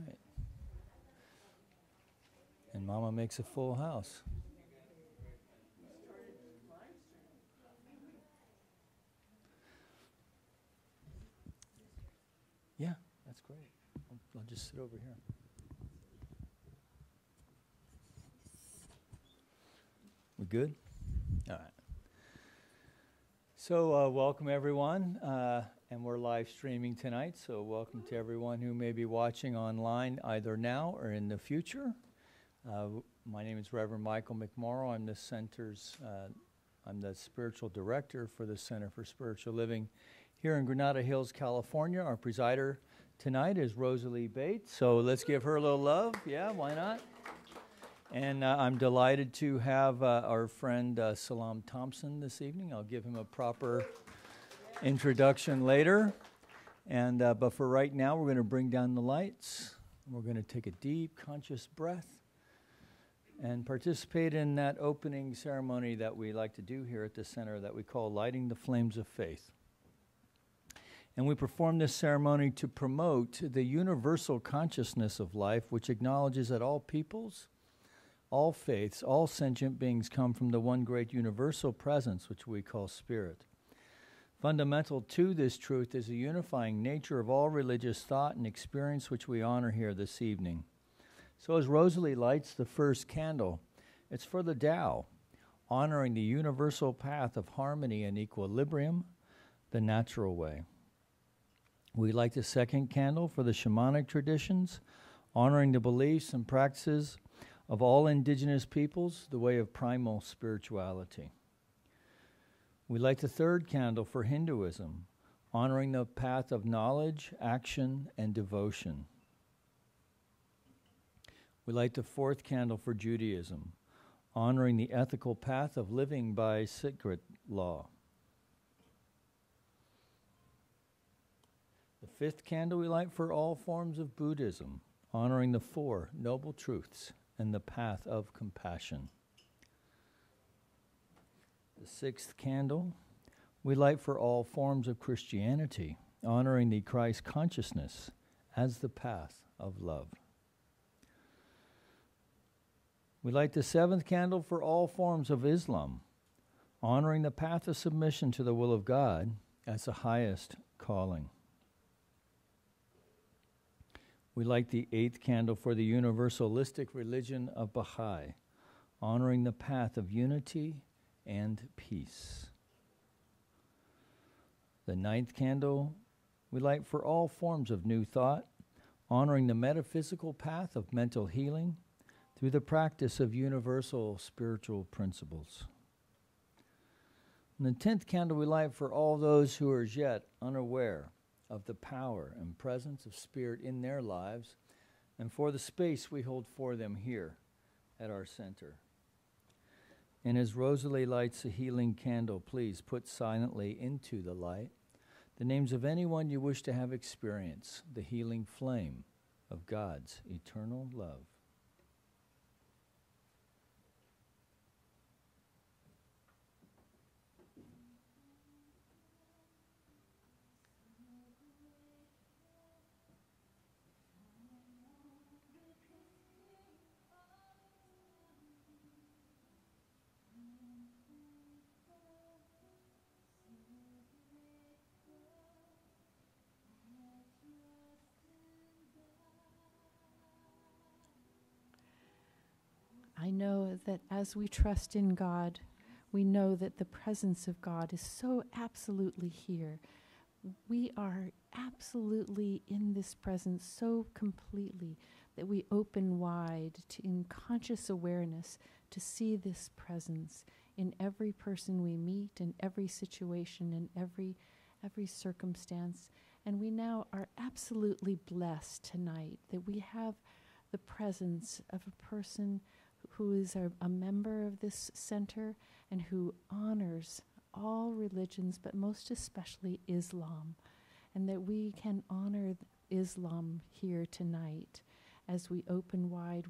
right. And Mama makes a full house. Yeah, that's great. I'll just sit over here. We good? All right. So welcome everyone, and we're live streaming tonight, so welcome to everyone who may be watching online either now or in the future. My name is Reverend Michael McMorrow. I'm the center's, I'm the spiritual director for the Center for Spiritual Living here in Granada Hills, California. Our presider tonight is Rosalie Bates, so let's give her a little love. Yeah, why not? And I'm delighted to have our friend Salaam Thompson this evening. I'll give him a proper introduction later. And but for right now, we're going to bring down the lights. We're going to take a deep, conscious breath and participate in that opening ceremony that we like to do here at the center that we call Lighting the Flames of Faith. And we perform this ceremony to promote the universal consciousness of life, which acknowledges that all peoples, all faiths, all sentient beings come from the one great universal presence, which we call Spirit. Fundamental to this truth is the unifying nature of all religious thought and experience, which we honor here this evening. So as Rosalie lights the first candle, it's for the Tao, honoring the universal path of harmony and equilibrium, the natural way. We light the second candle for the shamanic traditions, honoring the beliefs and practices of all indigenous peoples, the way of primal spirituality. We light the third candle for Hinduism, honoring the path of knowledge, action, and devotion. We light the fourth candle for Judaism, honoring the ethical path of living by sacred law. The fifth candle we light for all forms of Buddhism, honoring the four noble truths and the path of compassion. The sixth candle we light for all forms of Christianity, honoring the Christ consciousness as the path of love. We light the seventh candle for all forms of Islam, honoring the path of submission to the will of God as the highest calling. We light the eighth candle for the universalistic religion of Baha'i, honoring the path of unity and peace. The ninth candle we light for all forms of new thought, honoring the metaphysical path of mental healing through the practice of universal spiritual principles. And the 10th candle we light for all those who are as yet unaware of the power and presence of Spirit in their lives, and for the space we hold for them here at our center. And as Rosalie lights a healing candle, please put silently into the light the names of anyone you wish to have experience the healing flame of God's eternal love. I know that as we trust in God, we know that the presence of God is so absolutely here. We are absolutely in this presence so completely that we open wide in conscious awareness to see this presence in every person we meet, in every situation, in every circumstance. And we now are absolutely blessed tonight that we have the presence of a person who is a member of this center and who honors all religions, but most especially Islam, and that we can honor Islam here tonight as we open wide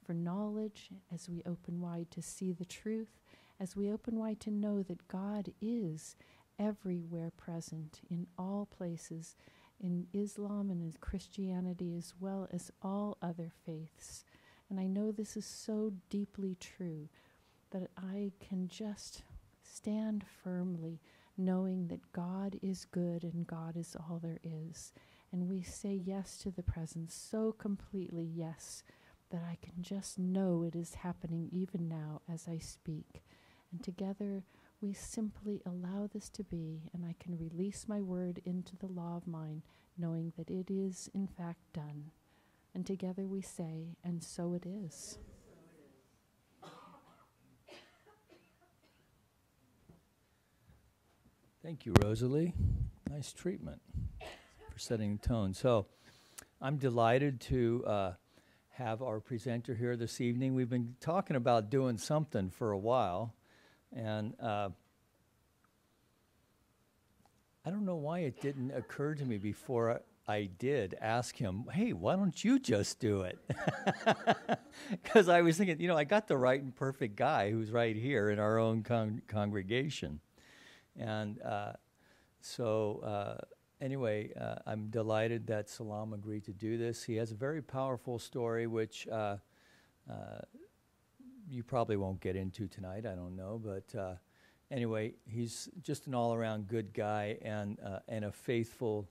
for knowledge, as we open wide to see the truth, as we open wide to know that God is everywhere present, in all places, in Islam and in Christianity, as well as all other faiths. And I know this is so deeply true that I can just stand firmly knowing that God is good and God is all there is. And we say yes to the presence, so completely yes, that I can just know it is happening even now as I speak. And together we simply allow this to be, and I can release my word into the law of mind, knowing that it is in fact done. And together we say, and so it is. Thank you, Rosalie. Nice treatment for setting the tone. So I'm delighted to have our presenter here this evening. We've been talking about doing something for a while, and I don't know why it didn't occur to me before I did ask him, hey, why don't you just do it? Because I was thinking, I got the right and perfect guy who's right here in our own congregation. And anyway, I'm delighted that Salaam agreed to do this. He has a very powerful story, which you probably won't get into tonight, I don't know. But anyway, he's just an all-around good guy and a faithful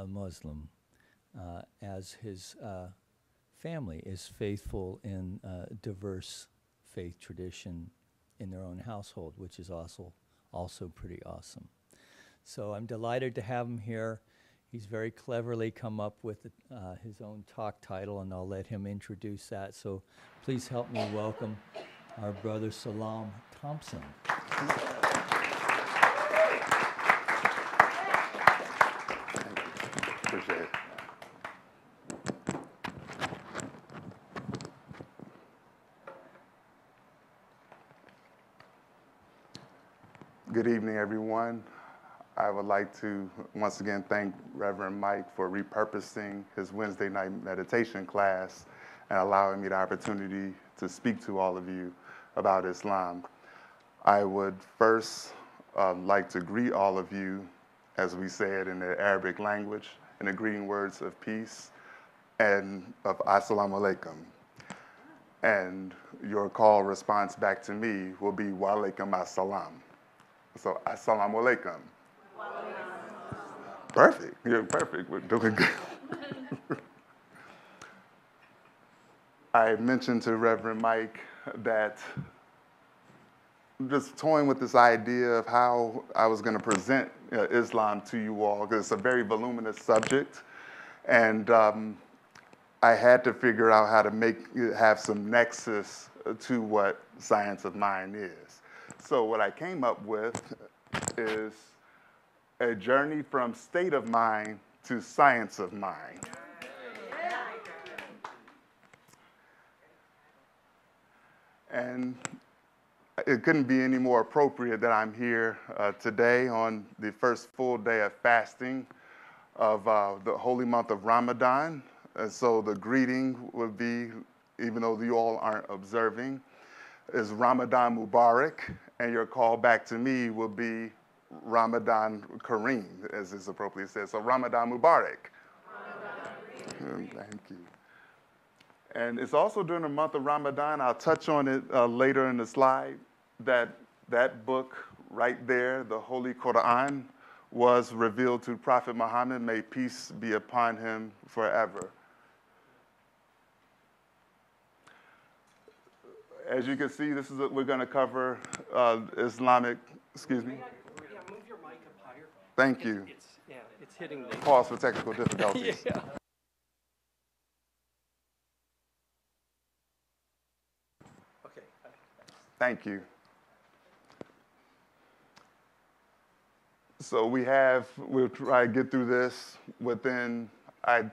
Muslim, as his family is faithful in diverse faith tradition in their own household, which is also pretty awesome. So I'm delighted to have him here. He's very cleverly come up with his own talk title, and I'll let him introduce that. So please help me welcome our brother Salaam Thompson. Appreciate it. Good evening, everyone. I would like to once again thank Reverend Mike for repurposing his Wednesday night meditation class and allowing me the opportunity to speak to all of you about Islam. I would first like to greet all of you, as we say it in the Arabic language, in the greeting words of peace and of Assalamu alaikum. And your call response back to me will be wa alaikum assalam. So, assalamu alaikum. Perfect. You're perfect. We're doing good. I mentioned to Reverend Mike that I'm just toying with this idea of how I was going to present Islam to you all, because it's a very voluminous subject. And I had to figure out how to have some nexus to what science of mind is. So what I came up with is a journey from state of mind to science of mind. And it couldn't be any more appropriate that I'm here today on the first full day of fasting of the holy month of Ramadan. And so the greeting would be, even though you all aren't observing, is Ramadan Mubarak, and your call back to me will be Ramadan Kareem, as is appropriately said. So Ramadan Mubarak. Ramadan Thank you. And it's also during the month of Ramadan, I'll touch on it later in the slide, that book right there, the Holy Qur'an, was revealed to Prophet Muhammad, may peace be upon him forever. As you can see, this is we're going to cover Islamic, excuse me? Yeah, move your mic up higher. Thank you. It's hitting the... Pause for technical difficulties. Yeah. Okay. Thank you. So we'll try to get through this within, I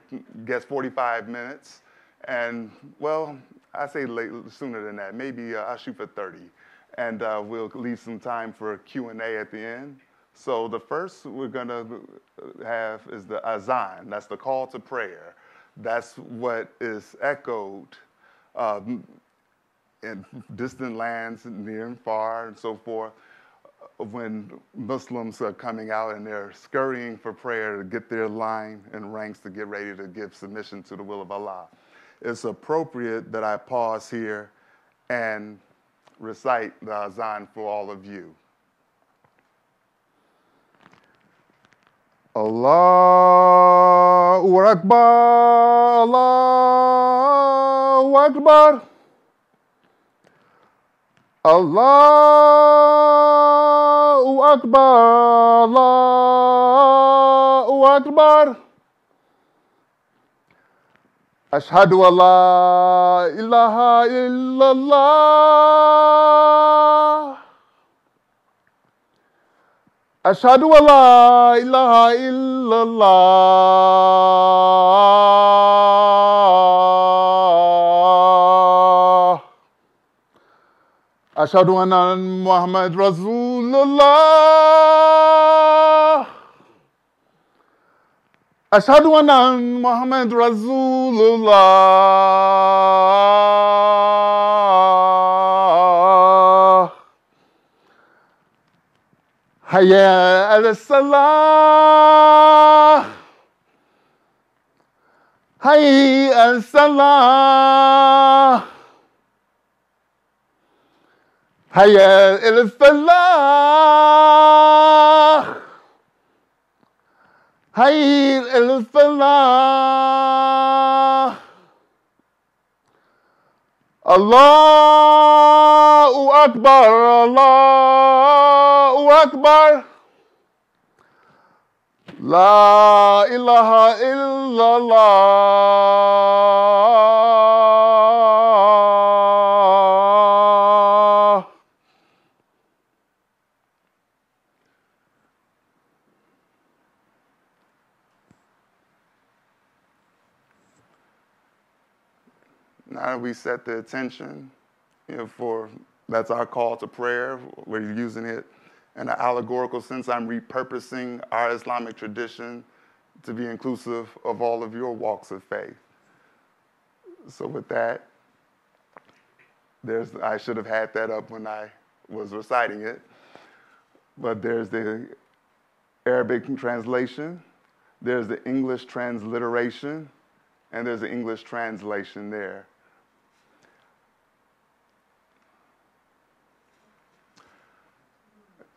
guess, 45 minutes. And, well, I say sooner than that. Maybe I'll shoot for 30. And we'll leave some time for Q&A at the end. So the first we're going to have is the azan. That's the call to prayer. That's what is echoed in distant lands, near and far, and so forth, when Muslims are coming out and they're scurrying for prayer to get their line and ranks to get ready to give submission to the will of Allah. It's appropriate that I pause here and recite the azan for all of you. Allahu Akbar, Allahu Akbar, Allahu Akbar, Allahu Akbar. Ashhadu an la ilaha illallah. Ashhadu an la ilaha illallah. Ashhadu anna Muhammad Rasulullah. Ashhadu anna Muhammad Rasulullah. Hayya ala salah. Hayya ala salah. Hayya ala salah. Hayya ala salah. Allahu Akbar, Allahu Akbar. La ilaha illallah. Now that we set the attention, that's our call to prayer. We're using it in an allegorical sense. I'm repurposing our Islamic tradition to be inclusive of all of your walks of faith. So with that, I should have had that up when I was reciting it, but there's the Arabic translation, there's the English transliteration, and there's the English translation there.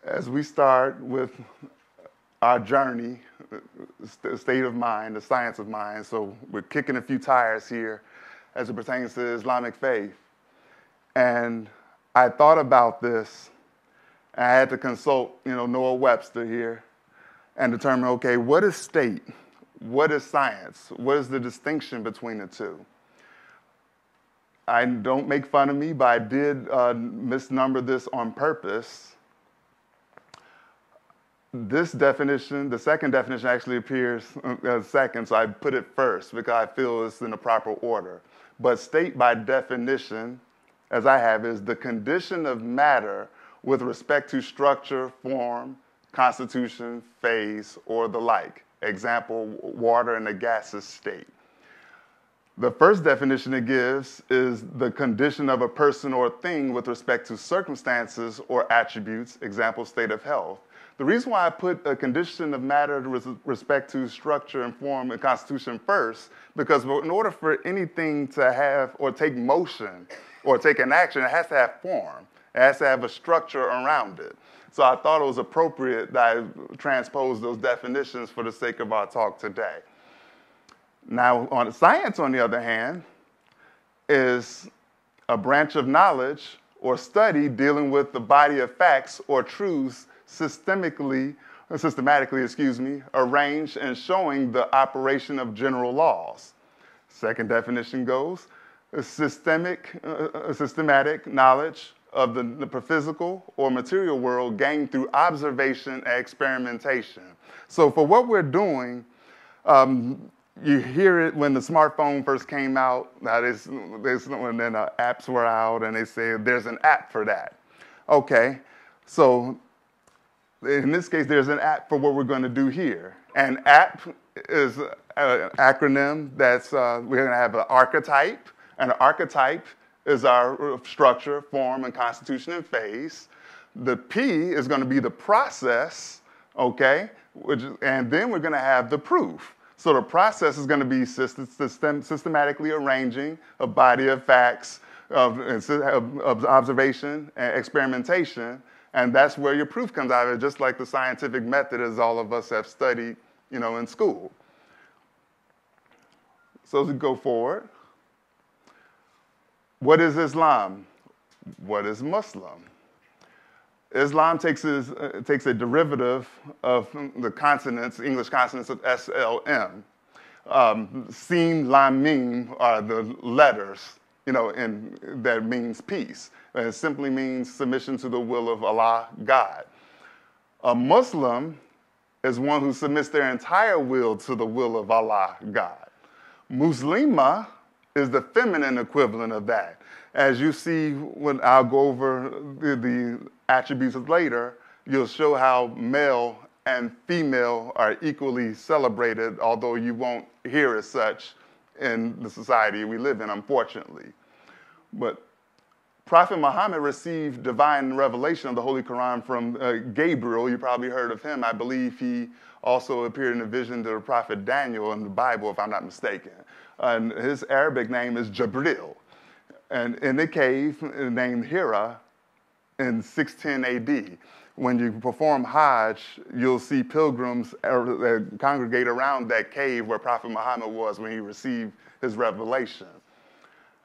As we start with our journey, the state of mind, the science of mind, so we're kicking a few tires here as it pertains to Islamic faith. And I thought about this, and I had to consult, Noah Webster here and determine, okay, what is state? What is science? What is the distinction between the two? I don't make fun of me, but I did misnumber this on purpose. This definition, the second definition actually appears second, so I put it first because I feel it's in the proper order. But state by definition, as I have, is the condition of matter with respect to structure, form, constitution, phase, or the like. Example, water in a gaseous state. The first definition it gives is the condition of a person or thing with respect to circumstances or attributes, example, state of health. The reason why I put a condition of matter with respect to structure and form and constitution first, because in order for anything to have or take motion or take an action, it has to have form. It has to have a structure around it. So I thought it was appropriate that I transpose those definitions for the sake of our talk today. Now, on science, on the other hand, is a branch of knowledge or study dealing with the body of facts or truths systematically, arranged and showing the operation of general laws. Second definition goes, systematic knowledge of the physical or material world gained through observation and experimentation. So for what we're doing, you hear it when the smartphone first came out. Now when then apps were out, and they say there's an app for that. Okay, so in this case, there's an app for what we're going to do here. And app is an acronym that's we're going to have an archetype, and an archetype is our structure, form, and constitution and phase. The P is going to be the process, okay? And then we're going to have the proof. So the process is going to be systematically arranging a body of facts, of observation and experimentation, and that's where your proof comes out of it, just like the scientific method as all of us have studied, in school. So as we go forward, what is Islam? What is Muslim? Islam takes a derivative of the consonants, English consonants of SLM. Sin, Lam, Mim are the letters, that means peace. And it simply means submission to the will of Allah, God. A Muslim is one who submits their entire will to the will of Allah, God. Muslima is the feminine equivalent of that. As you see, when I'll go over the attributes later, you'll show how male and female are equally celebrated, although you won't hear as such in the society we live in, unfortunately. But Prophet Muhammad received divine revelation of the Holy Qur'an from Gabriel. You probably heard of him. I believe he also appeared in a vision to the prophet Daniel in the Bible, if I'm not mistaken. And his Arabic name is Gabriel. And in a cave named Hira in 610 AD, when you perform Hajj, you'll see pilgrims congregate around that cave where Prophet Muhammad was when he received his revelation.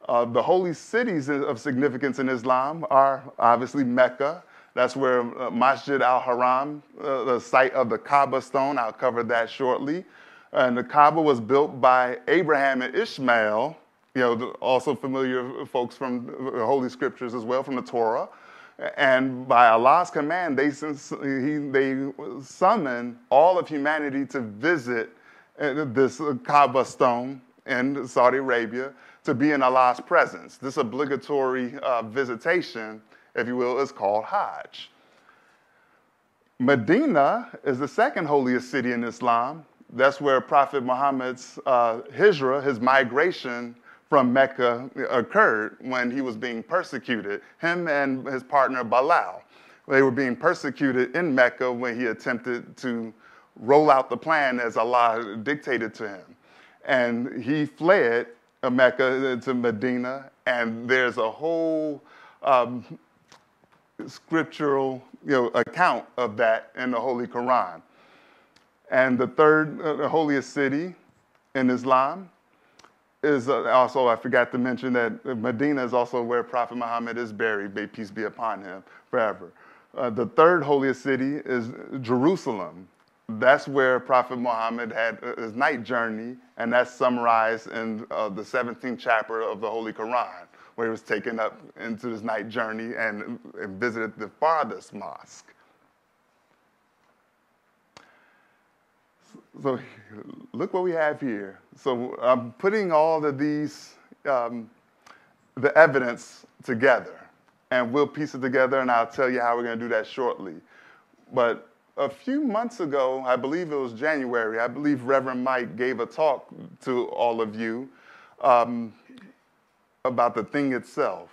The holy cities of significance in Islam are obviously Mecca. That's where Masjid al-Haram, the site of the Kaaba stone, I'll cover that shortly. And the Kaaba was built by Abraham and Ishmael, also familiar folks from the Holy Scriptures as well, from the Torah. And by Allah's command, they summoned all of humanity to visit this Kaaba stone in Saudi Arabia to be in Allah's presence. This obligatory visitation, if you will, is called Hajj. Medina is the second holiest city in Islam. That's where Prophet Muhammad's hijrah, his migration from Mecca, occurred when he was being persecuted. Him and his partner Bilal, they were being persecuted in Mecca when he attempted to roll out the plan as Allah dictated to him. And he fled Mecca to Medina, and there's a whole scriptural account of that in the Holy Quran. And the third holiest city in Islam is also, I forgot to mention that Medina is also where Prophet Muhammad is buried, may peace be upon him forever. The third holiest city is Jerusalem. That's where Prophet Muhammad had his night journey, and that's summarized in the 17th chapter of the Holy Quran, where he was taken up into his night journey and visited the farthest mosque. So look what we have here. So I'm putting all of these, the evidence together, and we'll piece it together, and I'll tell you how we're going to do that shortly. But a few months ago, I believe it was January, I believe Reverend Mike gave a talk to all of you about the thing itself.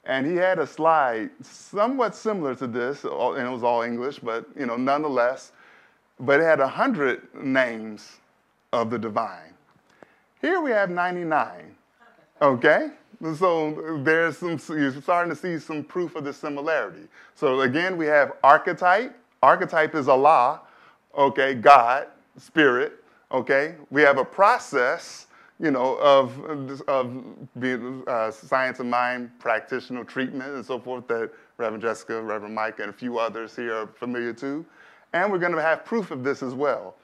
And he had a slide somewhat similar to this, and it was all English, but nonetheless, but it had 100 names of the divine. Here we have 99, okay? So you're starting to see some proof of the similarity. So again, we have archetype. Archetype is Allah, okay, God, spirit, okay? We have a process, of being science of mind, practitioner treatment, and so forth that Reverend Jessica, Reverend Mike, and a few others here are familiar to. And we're going to have proof of this as well.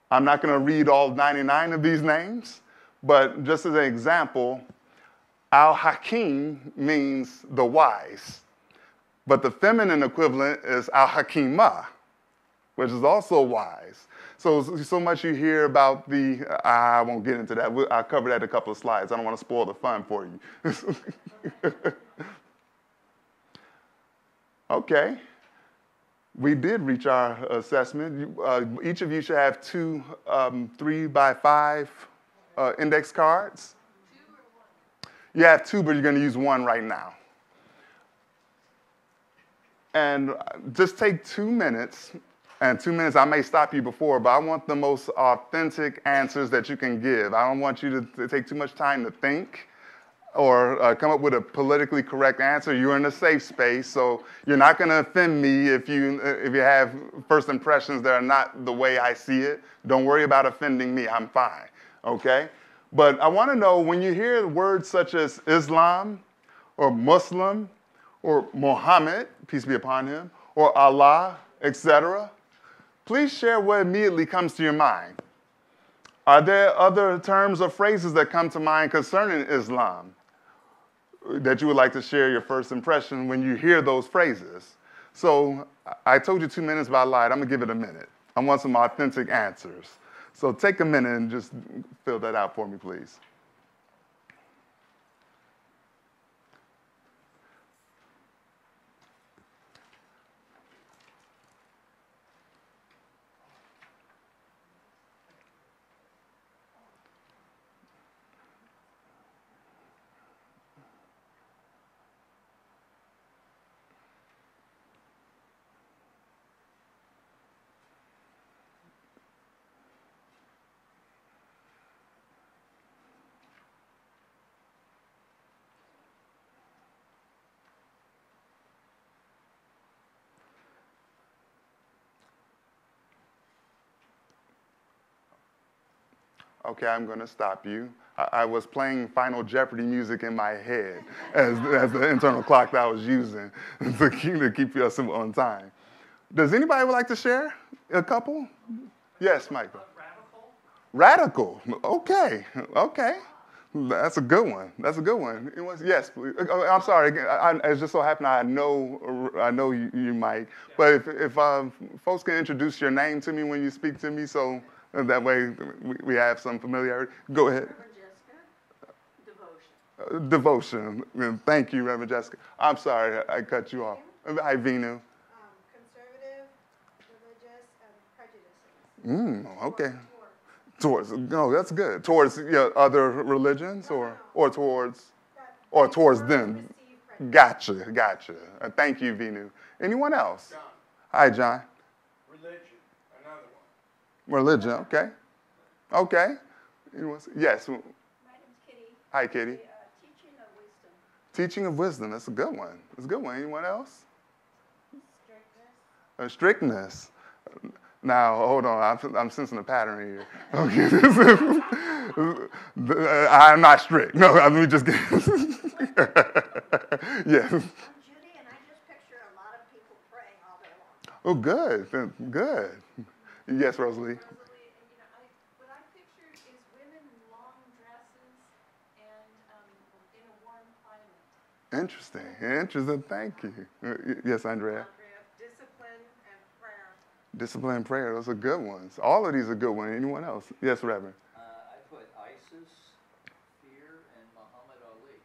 I'm not going to read all 99 of these names, but just as an example, Al-Hakim means the wise. But the feminine equivalent is Al-Hakimah, which is also wise. So much you hear about I won't get into that. I'll cover that in a couple of slides. I don't want to spoil the fun for you. Okay. We did reach our assessment. Each of you should have two 3x5 index cards. 2 or 1? You have 2, but you're going to use 1 right now. And just take 2 minutes. And 2 minutes, I may stop you before, but I want the most authentic answers that you can give. I don't want you to take too much time to think or come up with a politically correct answer. You're in a safe space, so you're not going to offend me if you have first impressions that are not the way I see it. Don't worry about offending me. I'm fine, okay? But I want to know, when you hear words such as Islam or Muslim or Muhammad, peace be upon him, or Allah, etc., please share what immediately comes to your mind. Are there other terms or phrases that come to mind concerning Islam that you would like to share your first impression when you hear those phrases? So I told you 2 minutes, but I lied. I'm going to give it a minute. I want some authentic answers. So take a minute and just fill that out for me, please. Okay, I'm going to stop you. I was playing Final Jeopardy music in my head as the internal clock that I was using to keep us on time. Does anybody would like to share a couple? Yes, Michael. Radical. Okay. That's a good one. Yes, please. I'm sorry. It just so happened I know you, Mike. But if folks can introduce your name to me when you speak to me, so that way we have some familiarity. Go ahead. Reverend Jessica, devotion. Thank you, Reverend Jessica. I'm sorry I cut you off. Hi, Vinu. Conservative, religious, and prejudices. Okay. No, that's good. Towards other religions or towards them. Gotcha. Thank you, Vinu. Anyone else? John. Hi, John. Religion, another one. Religion, okay. Yes. My name's Kitty. Hi, Kitty. Teaching of wisdom. Teaching of wisdom, that's a good one. Anyone else? Strictness. Strictness. Now, hold on, I'm sensing a pattern here. Okay. I'm not strict. No, let me just get. Yes. I'm Judy, and I just picture a lot of people praying all day long. Oh, good. Yes, Rosalie. What I pictured is women in long dresses and in a warm climate. Interesting. Thank you. Yes, Andrea. Discipline and prayer. Those are good ones. All of these are good ones. Anyone else? Yes, Reverend. I put ISIS, fear, and Muhammad Ali.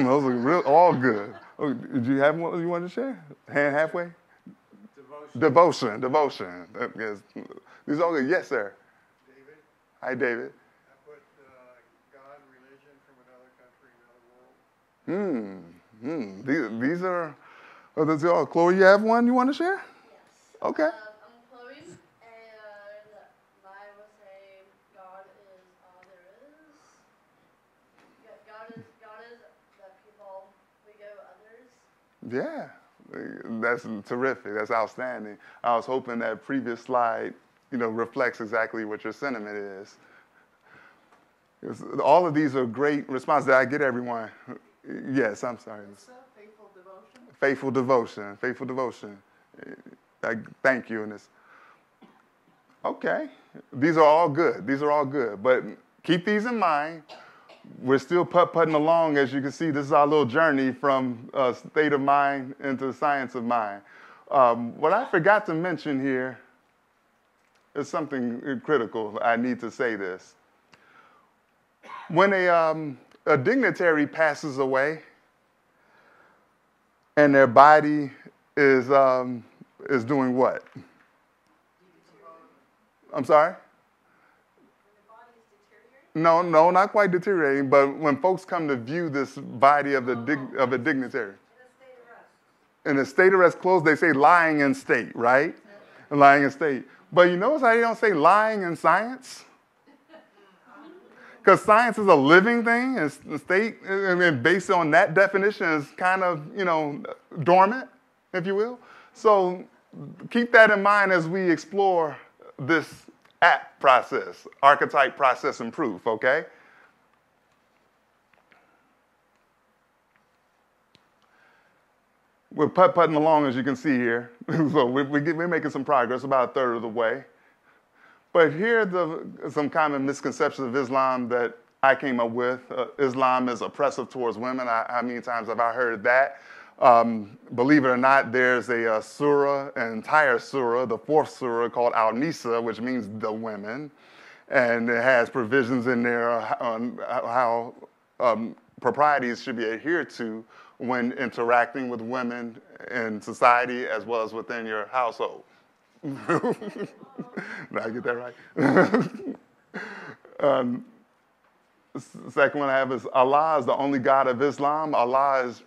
Those are all good. Oh, did you have one you wanted to share? Hand halfway? Devotion. Yes. These are all good. Yes, sir. David. Hi, David. I put God, religion from another country, another world. These are, those are all. Chloe, you have one you want to share? Yes. Okay. I'm Chloe, and I will say God is all there is. God is the people, we go others. Yeah, that's terrific. That's outstanding. I was hoping that previous slide, reflects exactly what your sentiment is. All of these are great responses. Did I get everyone? Yes, I'm sorry. Faithful devotion. Thank you. Okay. These are all good. But keep these in mind. We're still putting along. As you can see, this is our little journey from state of mind into science of mind. What I forgot to mention here is something critical. I need to say this. When a dignitary passes away and their body is doing what? I'm sorry? No, not quite deteriorating, but when folks come to view this body of a dignitary. in a state arrest clothes, they say lying in state, right? Lying in state. But you notice how they don't say lying in science? Because science is a living thing, and the state, I mean, based on that definition, is kind of, dormant, if you will. So keep that in mind as we explore this APP process, archetype, process, and proof, okay? We're putting along, as you can see here. So we're making some progress, about a third of the way. But here are some common misconceptions of Islam that I came up with. Islam is oppressive towards women. How many times have I heard that? Believe it or not, there's a surah, an entire surah, the fourth surah called Al-Nisa, which means the women. And it has provisions in there on how proprieties should be adhered to when interacting with women in society as well as within your household. Did I get that right? Second one I have is Allah is the only God of Islam. Allah is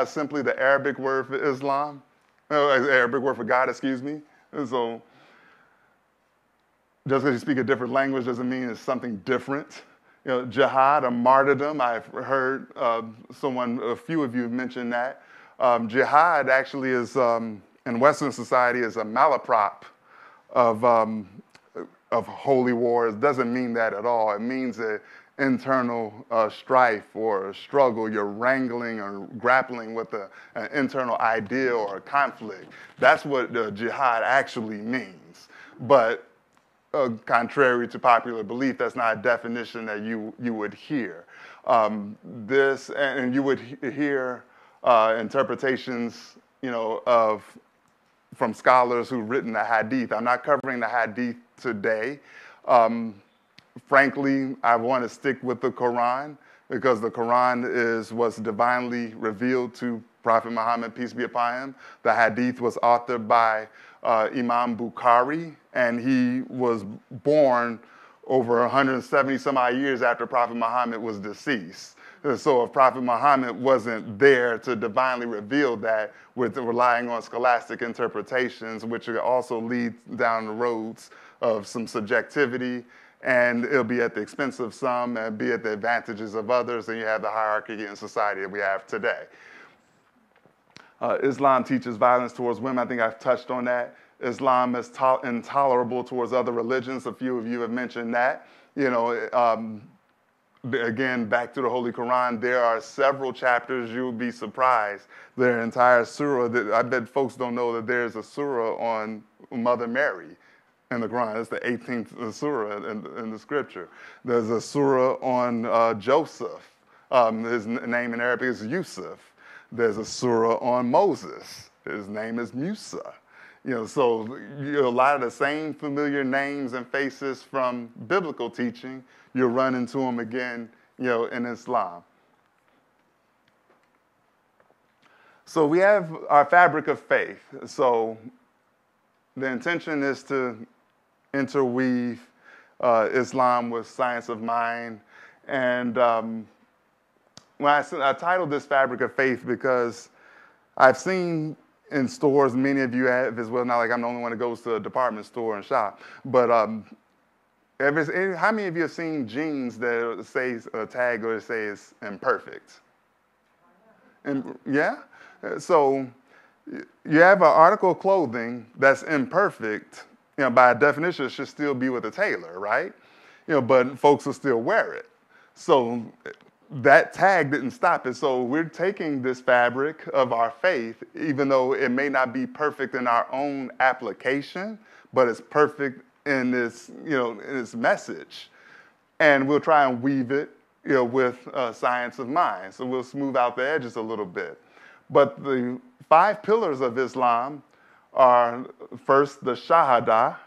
simply the Arabic word for Islam, Arabic word for God, excuse me. And so just because you speak a different language doesn't mean it's something different. Jihad, or martyrdom, I've heard a few of you have mentioned that. Jihad actually is, in Western society, is a malaprop of holy wars. Doesn't mean that at all. It means an internal strife or struggle. You're wrangling or grappling with an internal idea or a conflict. That's what jihad actually means. But contrary to popular belief, that's not a definition that you would hear. And you would hear interpretations, from scholars who've written the Hadith. I'm not covering the Hadith today. Frankly, I want to stick with the Qur'an because the Qur'an is what's divinely revealed to Prophet Muhammad, peace be upon him. The Hadith was authored by Imam Bukhari, and he was born over 170 some odd years after Prophet Muhammad was deceased. So if Prophet Muhammad wasn't there to divinely reveal that, with relying on scholastic interpretations, which also lead down the roads of some subjectivity, and it'll be at the expense of some and be at the advantages of others, and you have the hierarchy in society that we have today. Islam teaches violence towards women. I think I've touched on that. Islam is intolerable towards other religions. A few of you have mentioned that. Again, back to the Holy Quran, there are several chapters. You'll be surprised. Their entire surah, I bet folks don't know that there's a surah on Mother Mary in the Quran. It's the 18th surah in the scripture. There's a surah on Joseph. His name in Arabic is Yusuf. There's a surah on Moses. His name is Musa. So a lot of the same familiar names and faces from biblical teaching, you'll run into them again, in Islam. So we have our fabric of faith. So the intention is to interweave Islam with science of mind. And when I titled this Fabric of Faith because I've seen in stores, many of you have as well, not like I'm the only one that goes to a department store and shop, but how many of you have seen jeans that says a tag or it says imperfect? And yeah? So you have an article of clothing that's imperfect, by definition it should still be with a tailor, right? But folks will still wear it. So that tag didn't stop it. So we're taking this fabric of our faith, even though it may not be perfect in our own application, but it's perfect in its, in its message. And we'll try and weave it, with science of mind. So we'll smooth out the edges a little bit. But the 5 pillars of Islam are first the Shahada,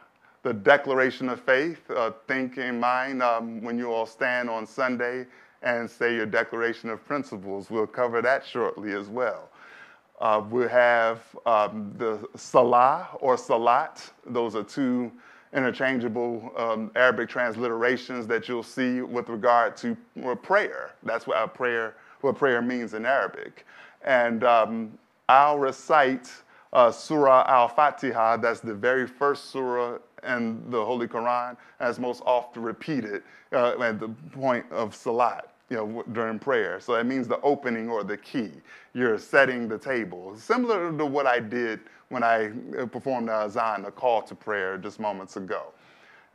the declaration of faith. Think in mind when you all stand on Sunday and say your declaration of principles. We'll cover that shortly as well. We'll have the Salah or Salat. Those are 2 interchangeable Arabic transliterations that you'll see with regard to prayer. That's what prayer means in Arabic. And I'll recite Surah Al-Fatiha. That's the very first surah in the Holy Quran, as most often repeated at the point of salat, during prayer. So that means the opening or the key. You're setting the table. Similar to what I did when I performed the azan, the call to prayer, just moments ago.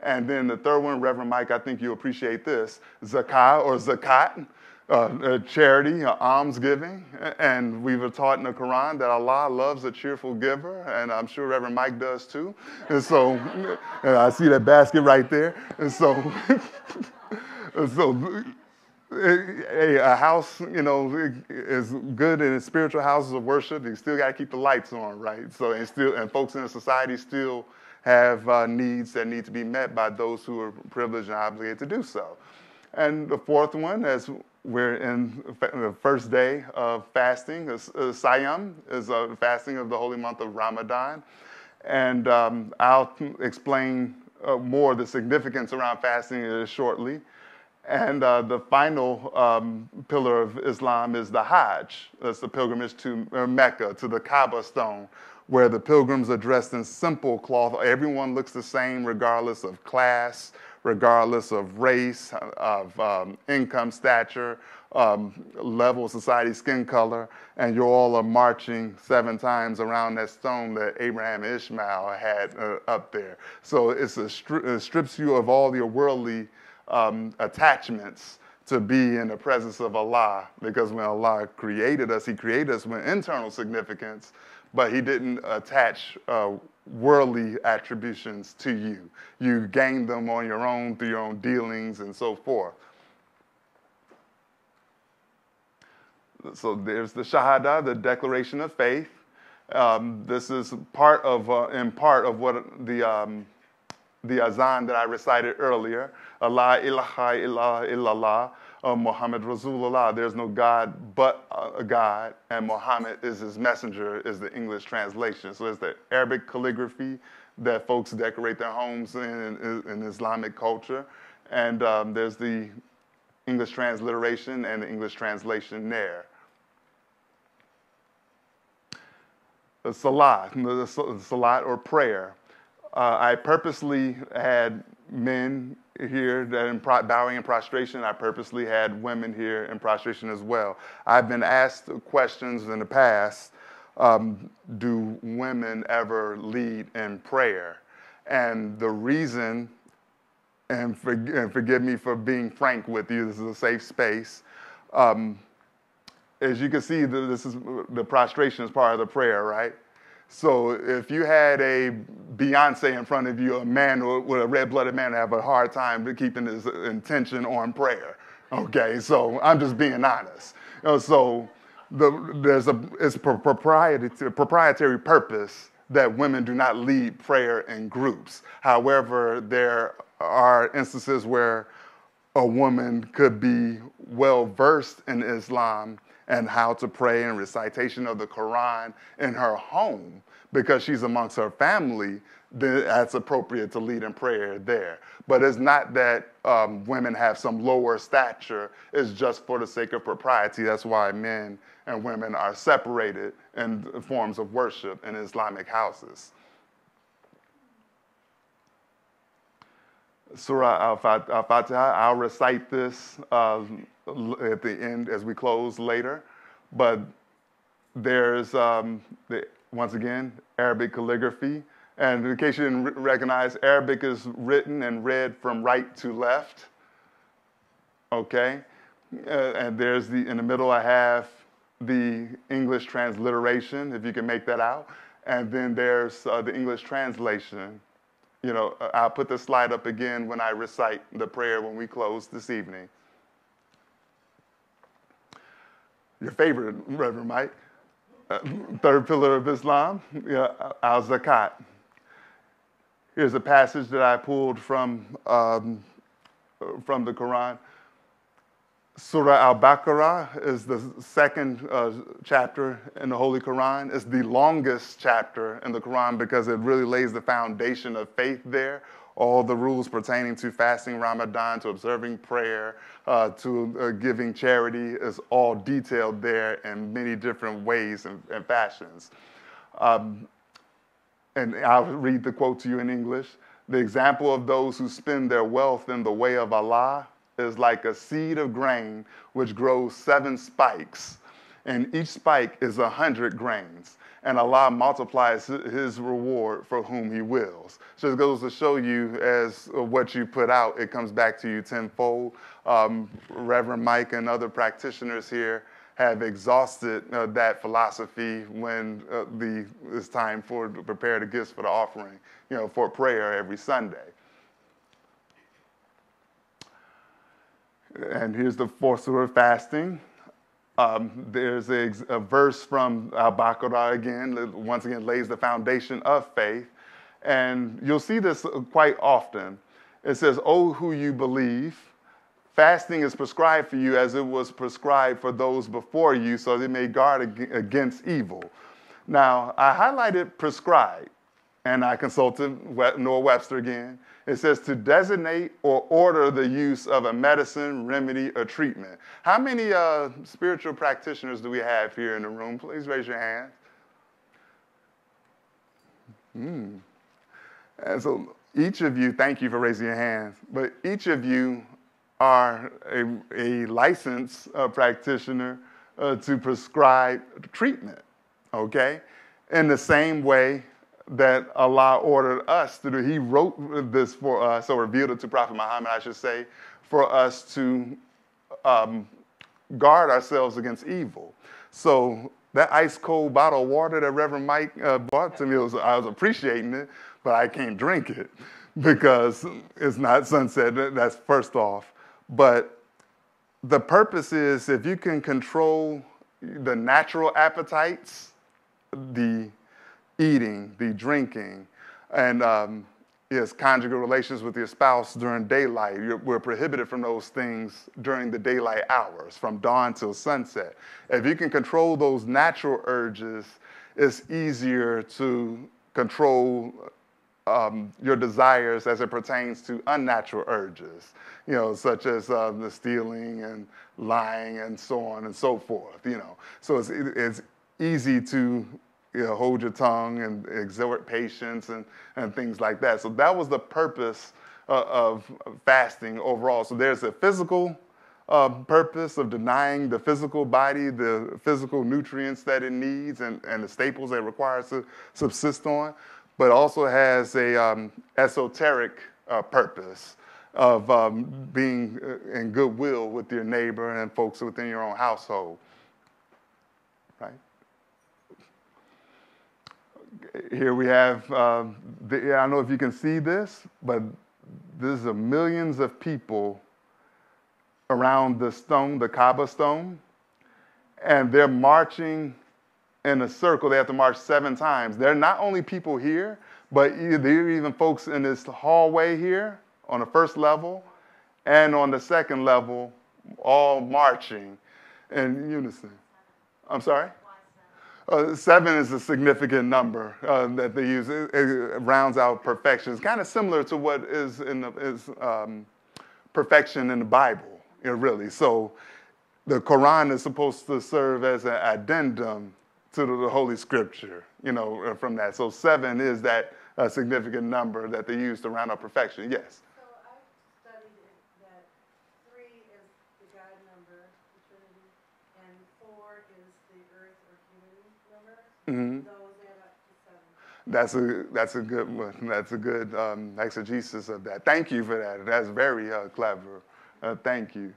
And then the third one, Reverend Mike, I think you'll appreciate this, zakah or zakat, charity, almsgiving. And we were taught in the Quran that Allah loves a cheerful giver, and I'm sure Reverend Mike does too. And so, I see that basket right there. And so, a house, is good in spiritual houses of worship. You still got to keep the lights on, right? So, and folks in the society still have needs that need to be met by those who are privileged and obligated to do so. And the fourth one, as we're in the first day of fasting, Siyam is a fasting of the holy month of Ramadan. And I'll explain more the significance around fasting shortly. And the final pillar of Islam is the Hajj. That's the pilgrimage to Mecca, to the Kaaba stone, where the pilgrims are dressed in simple cloth. Everyone looks the same regardless of class, regardless of race, of income stature, level of society, skin color, and you all are marching 7 times around that stone that Abraham and Ishmael had up there. So it strips you of all your worldly attachments to be in the presence of Allah, because when Allah created us, he created us with internal significance, but he didn't attach worldly attributions to you. You gained them on your own through your own dealings and so forth. So there's the Shahada, the declaration of faith. This is in part of what the azan that I recited earlier. La ilaha illallah, Muhammad Rasulullah. There's no God but a God, and Muhammad is his messenger, is the English translation. So there's the Arabic calligraphy that folks decorate their homes in Islamic culture. And there's the English transliteration and the English translation there. The salat or prayer. I purposely had men here that in bowing in prostration. I purposely had women here in prostration as well. I've been asked questions in the past, do women ever lead in prayer? And the reason, and forgive me for being frank with you, this is a safe space. As you can see, the prostration is part of the prayer, right? So if you had a Beyonce in front of you, a man with a red-blooded man would have a hard time keeping his intention on prayer. Okay, so I'm just being honest. So it's proprietary purpose that women do not lead prayer in groups. However, there are instances where a woman could be well-versed in Islam and how to pray and recitation of the Quran in her home because she's amongst her family, then that's appropriate to lead in prayer there. But it's not that women have some lower stature. It's just for the sake of propriety. That's why men and women are separated in forms of worship in Islamic houses. Surah Al-Fatiha, I'll recite this at the end as we close later. But there's, once again, Arabic calligraphy. And in case you didn't recognize, Arabic is written and read from right to left. Okay? And there's in the middle I have the English transliteration, if you can make that out. And then there's the English translation. I'll put the slide up again when I recite the prayer when we close this evening. Your favorite, Reverend Mike, third pillar of Islam, al-zakat. Here's a passage that I pulled from the Quran. Surah Al-Baqarah is the second chapter in the Holy Quran. It's the longest chapter in the Quran because it really lays the foundation of faith there. all the rules pertaining to fasting Ramadan, to observing prayer, to giving charity is all detailed there in many different ways and fashions. And I'll read the quote to you in English. The example of those who spend their wealth in the way of Allah is like a seed of grain which grows 7 spikes, and each spike is 100 grains. And Allah multiplies his reward for whom he wills. So it goes to show you as what you put out, it comes back to you tenfold. Reverend Mike and other practitioners here have exhausted that philosophy when it's time to prepare the gifts for the offering, for prayer every Sunday. And here's the fourth surah of fasting. There's a verse from Al-Baqarah again, once again lays the foundation of faith. And you'll see this quite often. It says, "O who you believe, fasting is prescribed for you as it was prescribed for those before you, so they may guard against evil." Now, I highlighted prescribed, and I consulted Noah Webster again. It says to designate or order the use of a medicine, remedy, or treatment. How many spiritual practitioners do we have here in the room? Please raise your hand. And so each of you, thank you for raising your hands, but each of you are a licensed practitioner to prescribe treatment, okay? In the same way that Allah ordered us to do. He wrote this for us, or revealed it to Prophet Muhammad, I should say, for us to guard ourselves against evil. So that ice cold bottle of water that Reverend Mike brought to me, I was appreciating it, but I can't drink it because it's not sunset. That's first off. But the purpose is if you can control the natural appetites, the eating, the drinking, and yes, conjugal relations with your spouse during daylight. We're prohibited from those things during the daylight hours, from dawn till sunset. If you can control those natural urges, it's easier to control your desires as it pertains to unnatural urges, such as the stealing and lying and so on and so forth, So it's easy to hold your tongue and exhort patience and things like that. So that was the purpose of fasting overall. So there's a physical purpose of denying the physical body, the physical nutrients that it needs and the staples that it requires to subsist on, but also has a esoteric purpose of being in goodwill with your neighbor and folks within your own household, right? Here we have, I don't know if you can see this, but there's millions of people around the stone, the Kaaba stone, and they're marching in a circle. They have to march 7 times. There are not only people here, but there are even folks in this hallway here on the first level and on the second level, all marching in unison. I'm sorry? 7 is a significant number that they use. It rounds out perfection. It's kind of similar to what is perfection in the Bible, really. So the Qur'an is supposed to serve as an addendum to the Holy Scripture, from that. So 7 is that significant number that they use to round out perfection. Yes? So I've studied that 3 is the God number, the Trinity, and 4 is the earth or human number. Mm-hmm. Those add up to 7. That's a good one. That's a good exegesis of that. Thank you for that. That's very clever. Thank you.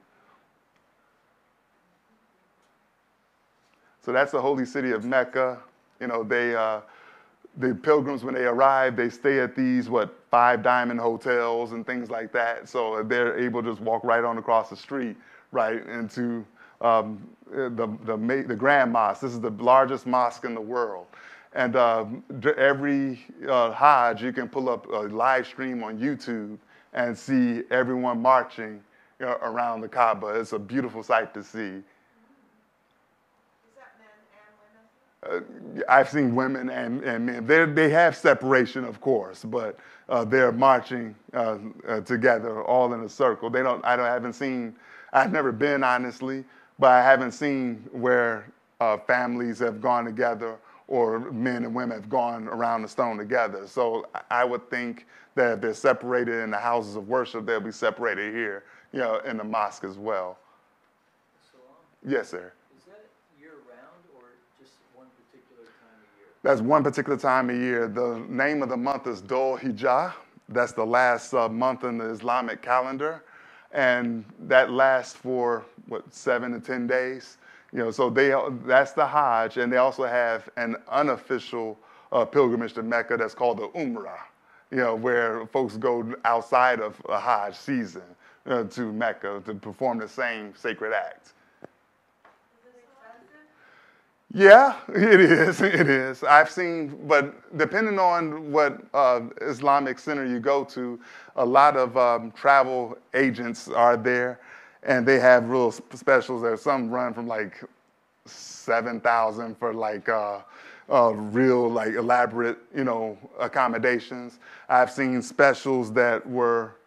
So that's the holy city of Mecca. The pilgrims, when they arrive, they stay at these, 5 diamond hotels and things like that. So they're able to just walk right on across the street, right, into the Grand Mosque. This is the largest mosque in the world. And every Hajj, you can pull up a live stream on YouTube and see everyone marching around the Kaaba. It's a beautiful sight to see. Is that men and women? I've seen women and men. They have separation, of course, but they're marching together, all in a circle. Haven't seen. I've never been, honestly, but I haven't seen where families have gone together or men and women have gone around the stone together. So I would think that if they're separated in the houses of worship, they'll be separated here, in the mosque as well. Salaam, Yes, sir. is that year-round or just one particular time of year? That's one particular time of year. The name of the month is Dhul Hijjah. That's the last month in the Islamic calendar. And that lasts for, 7 to 10 days. So that's the Hajj. And they also have an unofficial pilgrimage to Mecca that's called the Umrah, where folks go outside of a Hajj season to Mecca to perform the same sacred act. Yeah, it is. It is. I've seen, but depending on what Islamic center you go to, a lot of travel agents are there, and they have real specials. There's some run from like 7,000 for like real like elaborate, accommodations. I've seen specials that were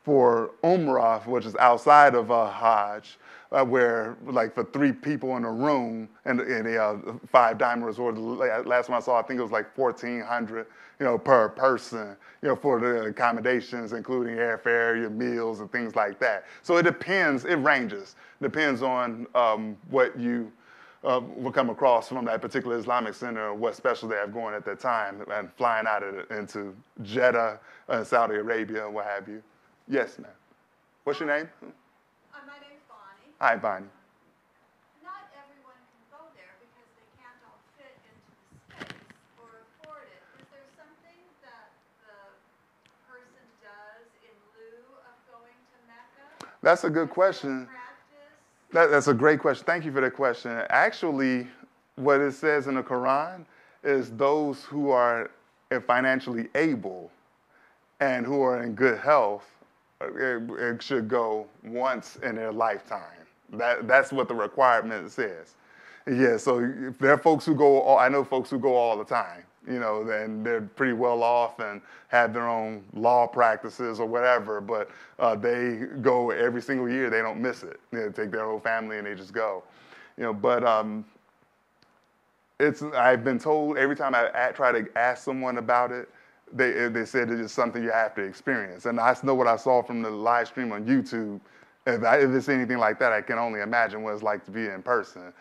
for Umrah, which is outside of Hajj. Where like for 3 people in a room and a 5-diamond resort. Last one I saw, I think it was like $1,400, per person, for the accommodations, including airfare, your meals, and things like that. So it depends. It ranges. Depends on what you will come across from that particular Islamic center, or what special they have going at that time, and flying out into Jeddah, Saudi Arabia, what have you. Yes, ma'am. What's your name? My name's Bonnie. Hi, Bonnie. Not everyone can go there because they can't all fit into the space or afford it. Is there something that the person does in lieu of going to Mecca? That's a good question. That's a great question. Thank you for that question. Actually, what it says in the Qur'an is those who are financially able and who are in good health, it should go once in their lifetime. That's what the requirement says. Yeah, so if there are folks who go, I know folks who go all the time, and they're pretty well off and have their own law practices or whatever, but they go every single year. They don't miss it. They take their whole family and they just go. But I've been told every time I try to ask someone about it, they said it's just something you have to experience. And I know what I saw from the live stream on YouTube. If it's anything like that, I can only imagine what it's like to be in person.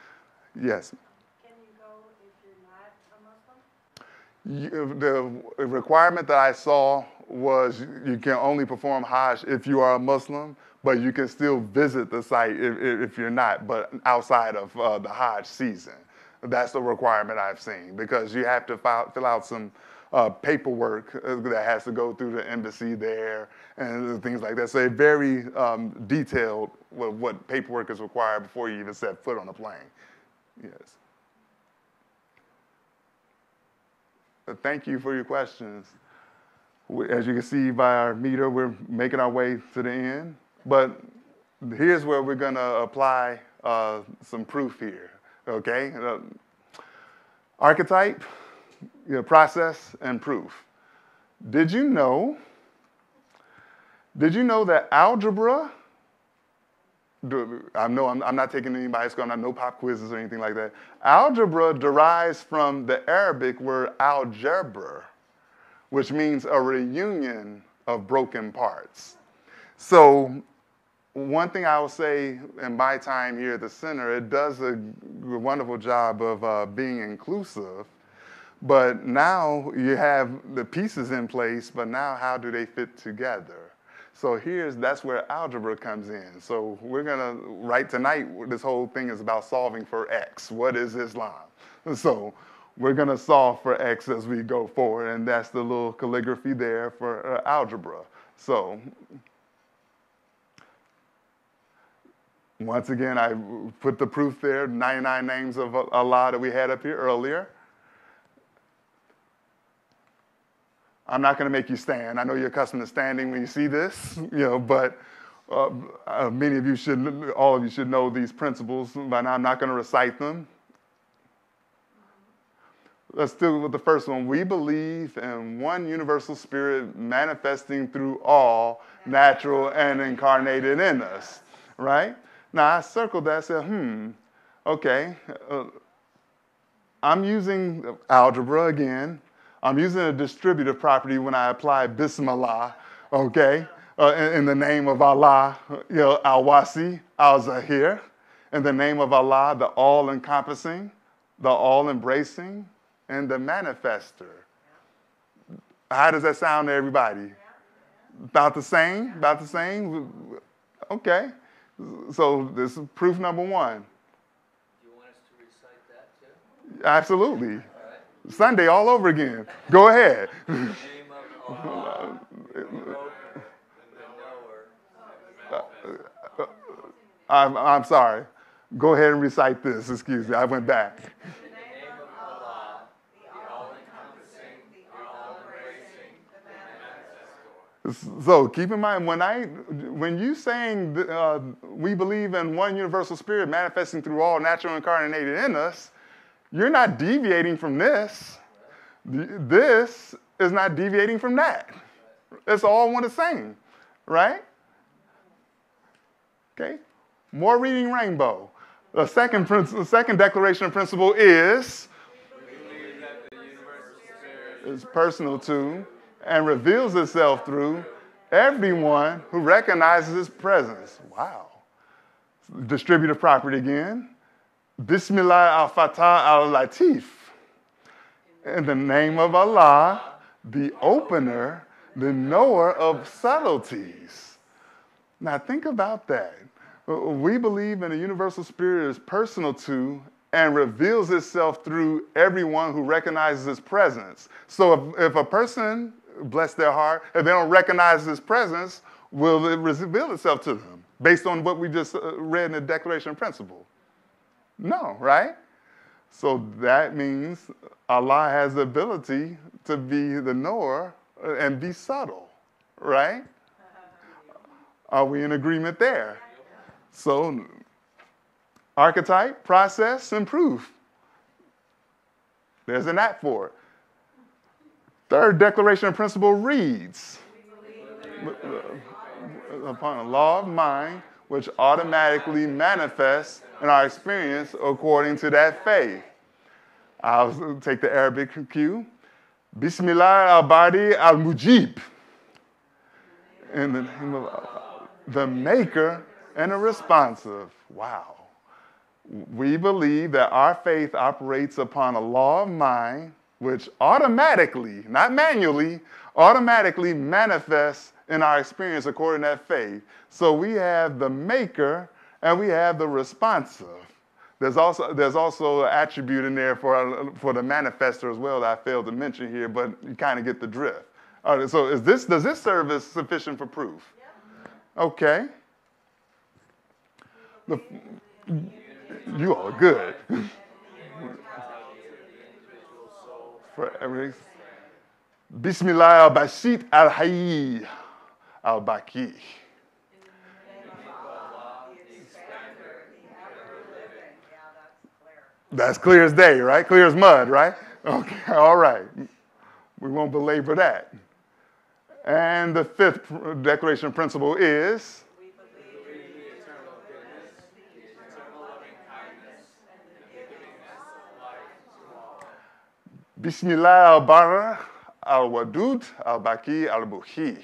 Yes. Can you go if you're not a Muslim? The requirement that I saw was you can only perform Hajj if you are a Muslim, but you can still visit the site if you're not, but outside of the Hajj season. That's the requirement I've seen, because you have to fill out some paperwork that has to go through the embassy there and things like that. So it's very detailed what paperwork is required before you even set foot on a plane. Yes. Thank you for your questions. As you can see by our meter, we're making our way to the end. But here's where we're going to apply some proof here, okay? Archetype, process, and proof. Did you know that algebra, I know I'm not taking anybody's school, I'm not no pop quizzes or anything like that. Algebra derives from the Arabic word algebra, which means a reunion of broken parts. So one thing I will say in my time here at the center, it does a wonderful job of being inclusive. But now you have the pieces in place, but now how do they fit together? So that's where algebra comes in. So we're gonna, right tonight, this whole thing is about solving for X. What is Islam? So we're gonna solve for X as we go forward, and that's the little calligraphy there for algebra. So once again, I put the proof there, 99 names of Allah that we had up here earlier. I'm not going to make you stand. I know you're accustomed to standing when you see this, but many of you all of you should know these principles, but I'm not going to recite them. Let's do with the first one. We believe in one universal spirit manifesting through all, natural and incarnated in us, right? Now, I circled that and said, okay. I'm using algebra again. I'm using a distributive property when I apply Bismillah, okay? In the name of Allah, Al-Wasi, Al-Zahir. In the name of Allah, the all-encompassing, the all-embracing, and the manifester. How does that sound to everybody? About the same? About the same? Okay. So this is proof number one. Do you want us to recite that too? Absolutely. All right. Sunday all over again. Go ahead. In the name of Allah, the knower, I'm sorry. Go ahead and recite this. Excuse me. I went back. in the name of Allah, the all-encompassing, the all-embracing, the manifestor. So keep in mind, when you saying we believe in one universal spirit manifesting through all, natural incarnated in us, you're not deviating from this. This is not deviating from that. It's all one the same, right? Okay. More reading rainbow. The second declaration of principle is We believe that the universal spirit is personal to and reveals itself through everyone who recognizes its presence. Wow. Distributive property again. Bismillah al-Fatah al-Latif. In the name of Allah, the opener, the knower of subtleties. Now think about that. We believe in a universal spirit is personal to and reveals itself through everyone who recognizes its presence. So if a person, bless their heart, if they don't recognize his presence, will it reveal itself to them based on what we just read in the Declaration of Principle? No, right? So that means Allah has the ability to be the knower and be subtle, right? Are we in agreement there? So, archetype, process, and proof. There's an act for it. Third declaration of principle reads, upon a law of mind which automatically manifests in our experience according to that faith. I'll take the Arabic cue. Bismillah al-Badi al-Mujib. In the name of Allah, the maker and a responsive. Wow. We believe that our faith operates upon a law of mind which automatically, not manually, automatically manifests in our experience according to that faith. So we have the maker and we have the responsive. There's also an attribute in there for the manifester as well that I failed to mention here, but you kind of get the drift. All right, so does this serve as sufficient for proof? Okay. You are good. For every Bismillah al-Bashit al-Hayy al-Baki. That's clear as day, right? Clear as mud, right? Okay, all right. We won't belabor that. And the fifth declaration of principle is Bismillah al-Barra al-Wadud al-Baki al-Buhi.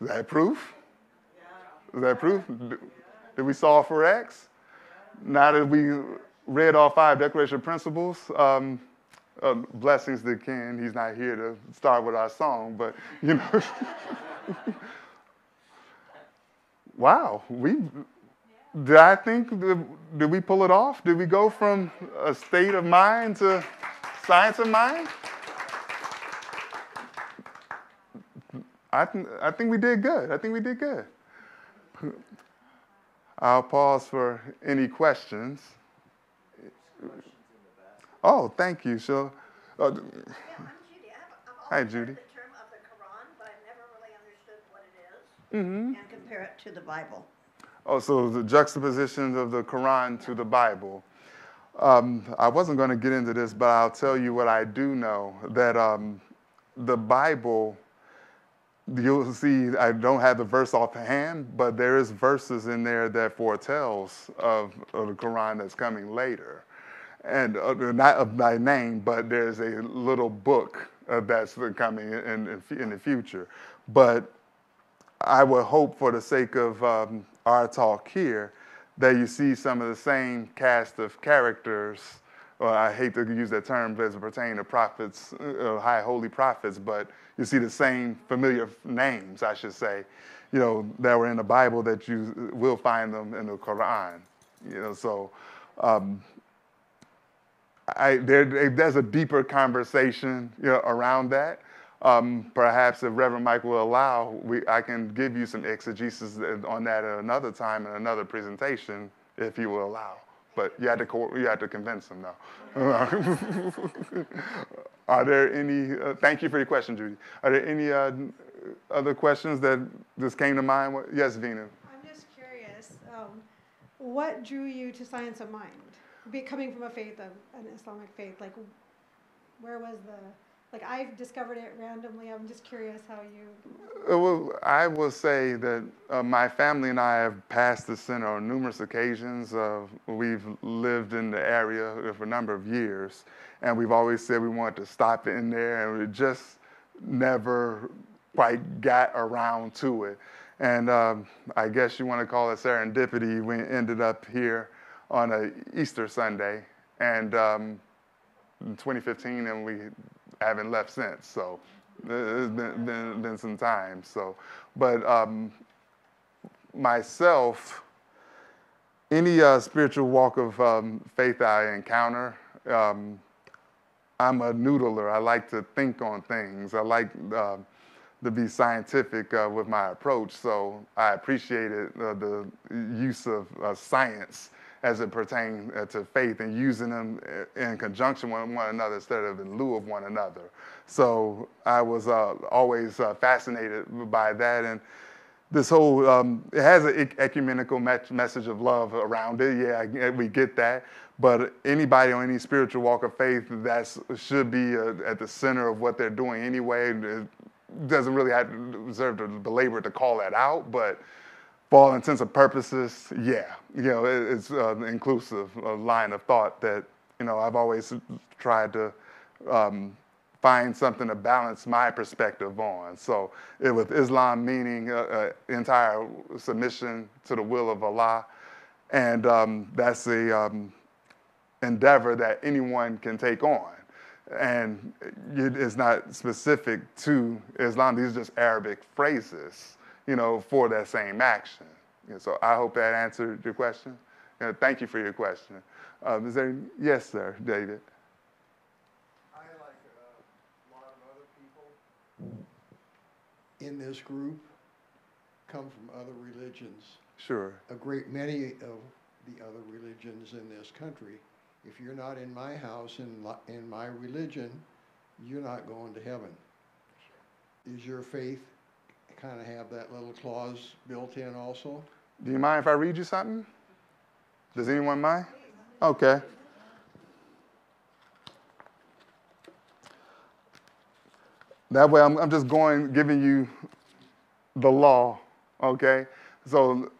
Is that proof? Is that proof? Did we solve for X? Now that we read all 5 declaration of principles, blessings to Ken. He's not here to start with our song, but you know. Wow, did we pull it off? Did we go from a state of mind to science of mind? I think we did good. I think we did good. I'll pause for any questions. Oh, thank you. So, Yeah, I'm Judy. Hi, I've Judy. heard the term of the Quran, but I've never really understood what it is and compare it to the Bible. Oh, so the juxtaposition of the Qur'an to the Bible. I wasn't going to get into this, but I'll tell you what I do know, that the Bible, you'll see, I don't have the verse offhand, but there is verses in there that foretells of the Qur'an that's coming later. And not of my name, but there's a little book that's coming in the future. But I would hope, for the sake of our talk here, that you see some of the same cast of characters. Well, I hate to use that term as it pertains to prophets, high holy prophets, but you see the same familiar names, I should say, that were in the Bible, that you will find them in the Qur'an. So there's a deeper conversation around that. Perhaps if Reverend Mike will allow, I can give you some exegesis on that at another time in another presentation, if he will allow. But you had to convince him, though. Are there any? Thank you for your question, Judy. Are there any other questions that just came to mind? Yes, Vina. I'm just curious. What drew you to science of mind? Coming from an Islamic faith, like where was I've discovered it randomly. I'm just curious how you... Well, I will say that my family and I have passed the center on numerous occasions. We've lived in the area for a number of years, and we've always said we wanted to stop in there, and we just never quite got around to it. And I guess you want to call it serendipity. We ended up here on an Easter Sunday, and in 2015, and we haven't left since. So it's been some time. So, but myself, any spiritual walk of faith I encounter, I'm a noodler. I like to think on things. I like to be scientific with my approach. So I appreciated the use of science as it pertains to faith, and using them in conjunction with one another instead of in lieu of one another. So I was always fascinated by that. And this whole, it has an ecumenical message of love around it. Yeah, we get that. But anybody on any spiritual walk of faith, that should be at the center of what they're doing anyway. It doesn't really deserve to belabor to call that out, but for all intents and purposes, yeah, it's an inclusive line of thought that, I've always tried to find something to balance my perspective on. So with Islam meaning entire submission to the will of Allah, and that's a endeavor that anyone can take on. And it's not specific to Islam. These are just Arabic phrases, for that same action. So I hope that answered your question. Thank you for your question. Is there? Yes, sir, David. I, like a lot of other people in this group, come from other religions. Sure. A great many of the other religions in this country. If you're not in my house, in my religion, you're not going to heaven. Is your faith kind of have that little clause built in also? Do you mind if I read you something? Does anyone mind? Okay. That way I'm just giving you the law, okay? So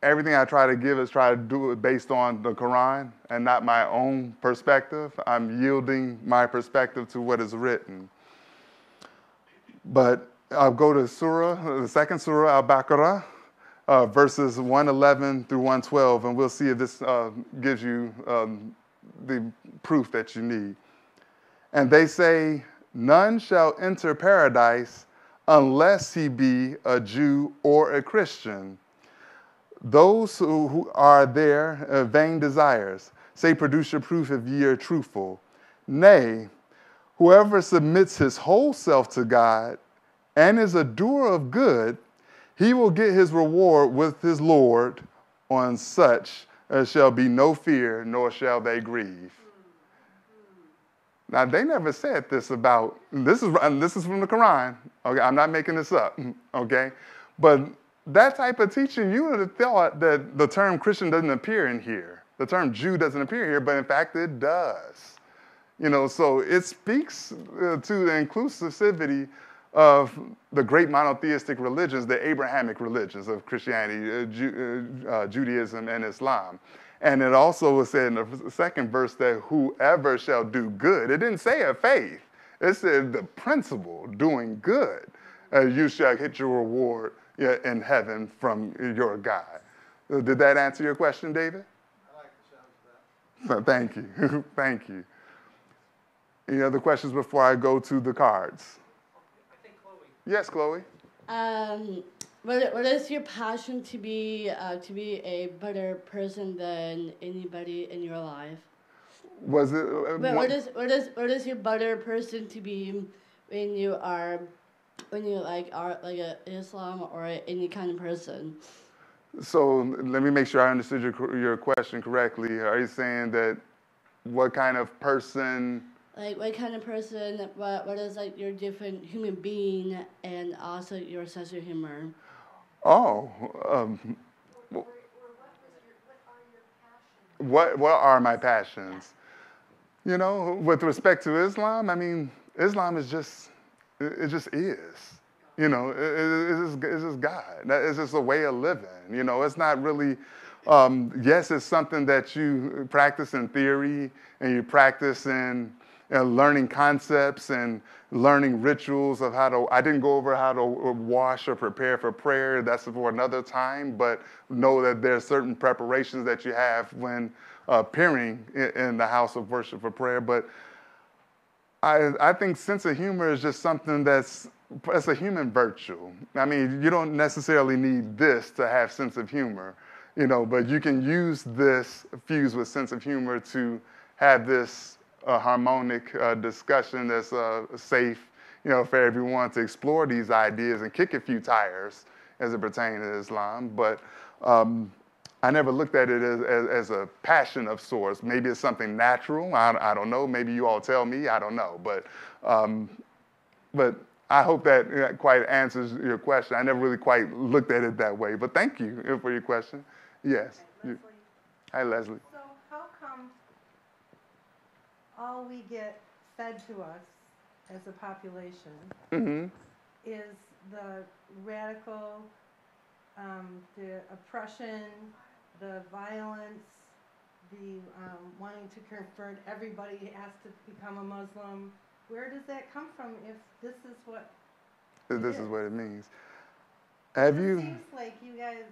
everything I try to give is try to do it based on the Quran and not my own perspective. I'm yielding my perspective to what is written. But I'll go to Surah, the second Surah, Al-Baqarah, verses 111 through 112, and we'll see if this gives you the proof that you need. And they say, none shall enter paradise unless he be a Jew or a Christian. Those who are there vain desires. Say, produce your proof if ye are truthful. Nay, whoever submits his whole self to God and is a doer of good, he will get his reward with his Lord. On such shall be no fear, nor shall they grieve. Now, they never said this about, this is from the Quran, okay? I'm not making this up, okay? But that type of teaching, you would have thought that the term Christian doesn't appear in here. The term Jew doesn't appear here, but in fact it does. So it speaks to the inclusivity of the great monotheistic religions, the Abrahamic religions of Christianity, Judaism, and Islam. And it also was said in the second verse that whoever shall do good. It didn't say a faith. It said the principle, doing good. You shall get your reward in heaven from your God. Did that answer your question, David? I like the sound of that. Thank you. Thank you. Any other questions before I go to the cards? I think Chloe. Yes, Chloe. What is your passion to be a better person than anybody in your life? Was it? What is your better person to be when you are like a Islam or any kind of person? So let me make sure I understood your question correctly. Are you saying that what kind of person? Like what kind of person? What is like your different human being and also your sense of humor? Oh, what are my passions? With respect to Islam, I mean, Islam is just, it just is. It's just God. It's just a way of living. It's not really, yes, it's something that you practice in theory and you practice in learning concepts and learning rituals of I didn't go over how to wash or prepare for prayer. That's for another time, but know that there are certain preparations that you have when appearing in the house of worship for prayer. But I think sense of humor is just something it's a human virtue. I mean, you don't necessarily need this to have sense of humor, but you can use this fused with sense of humor to have this harmonic discussion that's safe, for everyone to explore these ideas and kick a few tires as it pertains to Islam. But I never looked at it as a passion of sorts. Maybe it's something natural. I don't know. Maybe you all tell me. I don't know. But I hope that quite answers your question. I never really quite looked at it that way. But thank you for your question. Yes. Leslie. Hi, Leslie. So how come all we get fed to us as a population is the radical, the oppression, the violence, the wanting to convert everybody has to become a Muslim? Where does that come from if this is what This is what it means. It seems like you guys,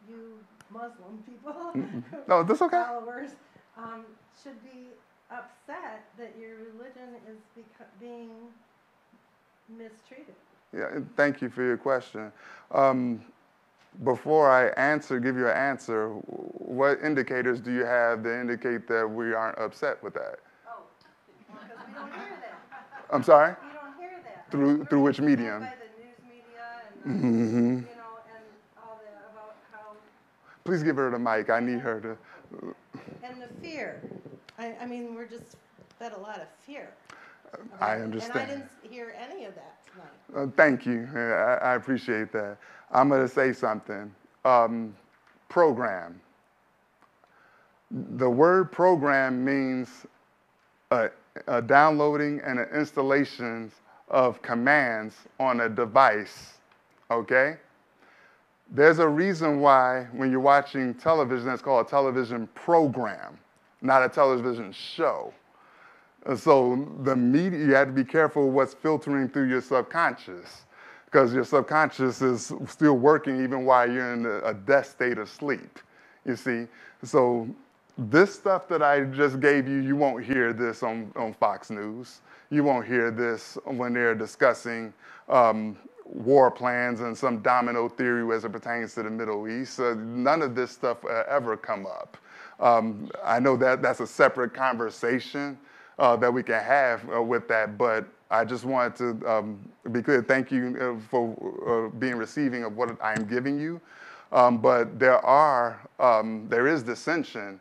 you Muslim people, No, that's okay. followers, should be upset that your religion is being mistreated. Yeah, thank you for your question. Before I give you an answer, what indicators do you have that indicate that we aren't upset with that? Oh, because we don't hear that. I'm sorry? We don't hear that. Through which medium? By the news media and, and all that about how... Please give her the mic. I need her to... And the fear. I mean, we're just fed a lot of fear. I understand. And I didn't hear any of that tonight. Thank you. I appreciate that. I'm going to say something. Program. The word program means a downloading and an installation of commands on a device, okay? There's a reason why when you're watching television, it's called a television program, not a television show. So the media, you have to be careful what's filtering through your subconscious, because your subconscious is still working even while you're in a death state of sleep, you see. So this stuff that I just gave you, you won't hear this on Fox News. You won't hear this when they're discussing war plans and some domino theory as it pertains to the Middle East. None of this stuff ever come up. I know that that's a separate conversation that we can have with that, but I just wanted to be clear. Thank you for being receiving of what I'm giving you. But there is dissension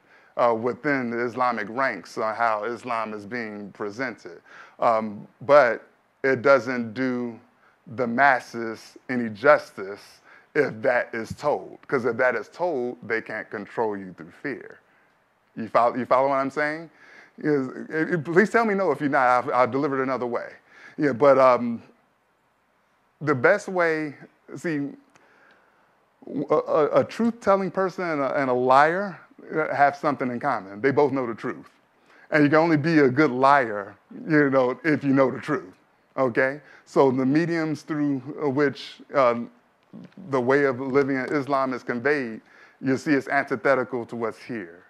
within the Islamic ranks on how Islam is being presented. But it doesn't do the masses any justice if that is told. Because if that is told, they can't control you through fear. You follow what I'm saying? Please tell me no if you're not. I'll deliver it another way. Yeah, but the best way, see, a truth-telling person and a liar have something in common. They both know the truth. And you can only be a good liar, if you know the truth, okay? So the mediums through which the way of living in Islam is conveyed, you see it's antithetical to what's here.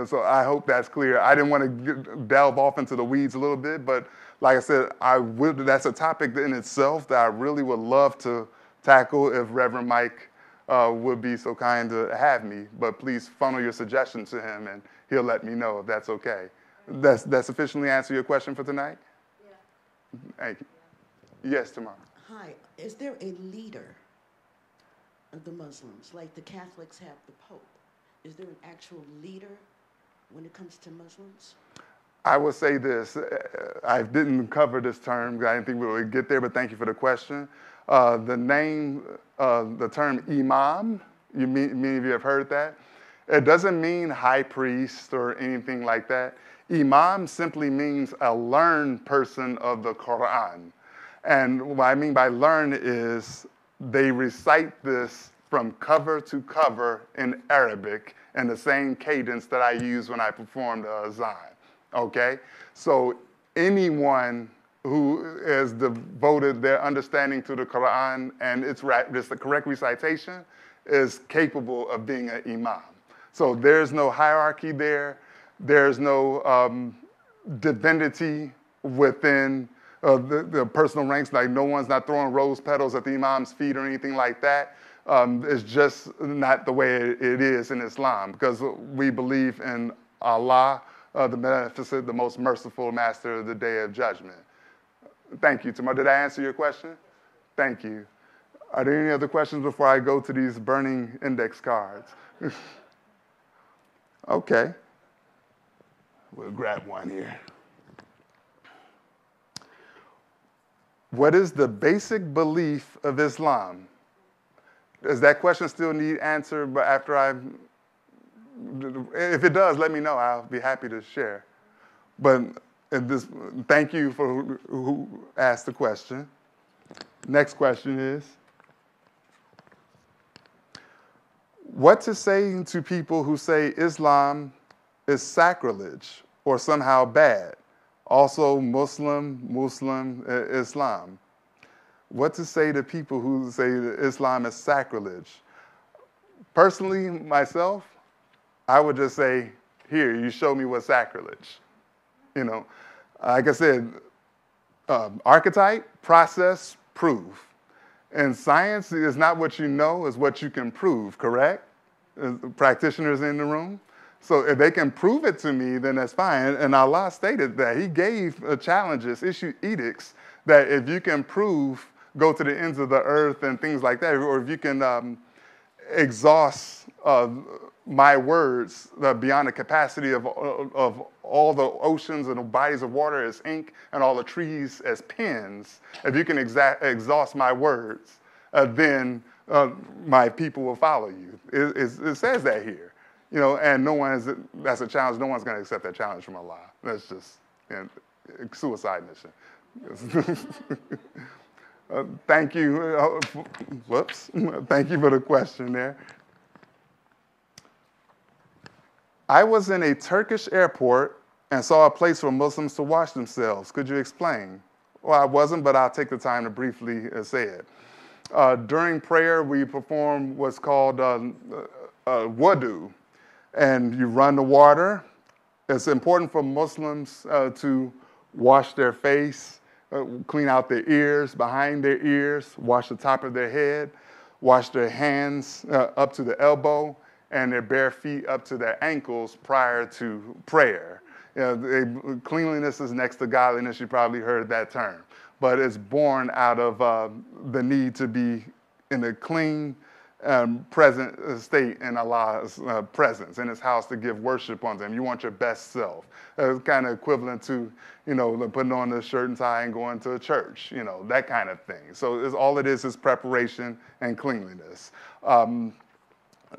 So I hope that's clear. I didn't want to delve off into the weeds a little bit, but like I said, that's a topic in itself that I really would love to tackle if Reverend Mike would be so kind to have me. But please funnel your suggestions to him, and he'll let me know if that's okay. That sufficiently answer your question for tonight? Yeah. Thank you. Yeah. Yes, Tamar. Hi. Is there a leader of the Muslims, like the Catholics have the Pope? Is there an actual leader when it comes to Muslims? I will say this. I didn't cover this term. I didn't think we would get there, but thank you for the question. The term Imam, many of you have heard that. It doesn't mean high priest or anything like that. Imam simply means a learned person of the Qur'an. And what I mean by learn is they recite this from cover to cover in Arabic in the same cadence that I use when I perform the azan, okay? So anyone who has devoted their understanding to the Qur'an and it's the correct recitation is capable of being an imam. So there's no hierarchy there. There's no divinity within the personal ranks. Like no one's not throwing rose petals at the imam's feet or anything like that. It's just not the way it is in Islam, because we believe in Allah, the Beneficent, the most merciful master of the Day of Judgment. Thank you, Tamar. Did I answer your question? Thank you. Are there any other questions before I go to these burning index cards? Okay. We'll grab one here. What is the basic belief of Islam? Does that question still need answer after if it does, let me know. I'll be happy to share. But thank you for who asked the question. Next question is, what to say to people who say Islam is sacrilege or somehow bad? Also Muslim, Islam. What to say to people who say that Islam is sacrilege? Personally, myself, I would just say, here, you show me what's sacrilege. Like I said, archetype, process, proof. And science is not what you know, it's what you can prove, correct? Practitioners in the room. So if they can prove it to me, then that's fine. And Allah stated that he gave challenges, issued edicts, that if you can prove, go to the ends of the earth and things like that, or if you can exhaust my words beyond the capacity of all the oceans and the bodies of water as ink and all the trees as pens, if you can exhaust my words, then my people will follow you. It says that here. And that's a challenge. No one's going to accept that challenge from Allah. That's just suicide mission. Thank you. Whoops. Thank you for the question there. I was in a Turkish airport and saw a place for Muslims to wash themselves. Could you explain? Well, I wasn't, but I'll take the time to briefly say it. During prayer, we perform what's called wudu, and you run the water. It's important for Muslims to wash their face, clean out their ears, behind their ears, wash the top of their head, wash their hands up to the elbow, and their bare feet up to their ankles prior to prayer. Cleanliness is next to godliness. You probably heard that term. But it's born out of the need to be in a clean present state in Allah's presence in his house to give worship unto him. You want your best self. It's kind of equivalent to, putting on the shirt and tie and going to a church, that kind of thing. So all it is preparation and cleanliness.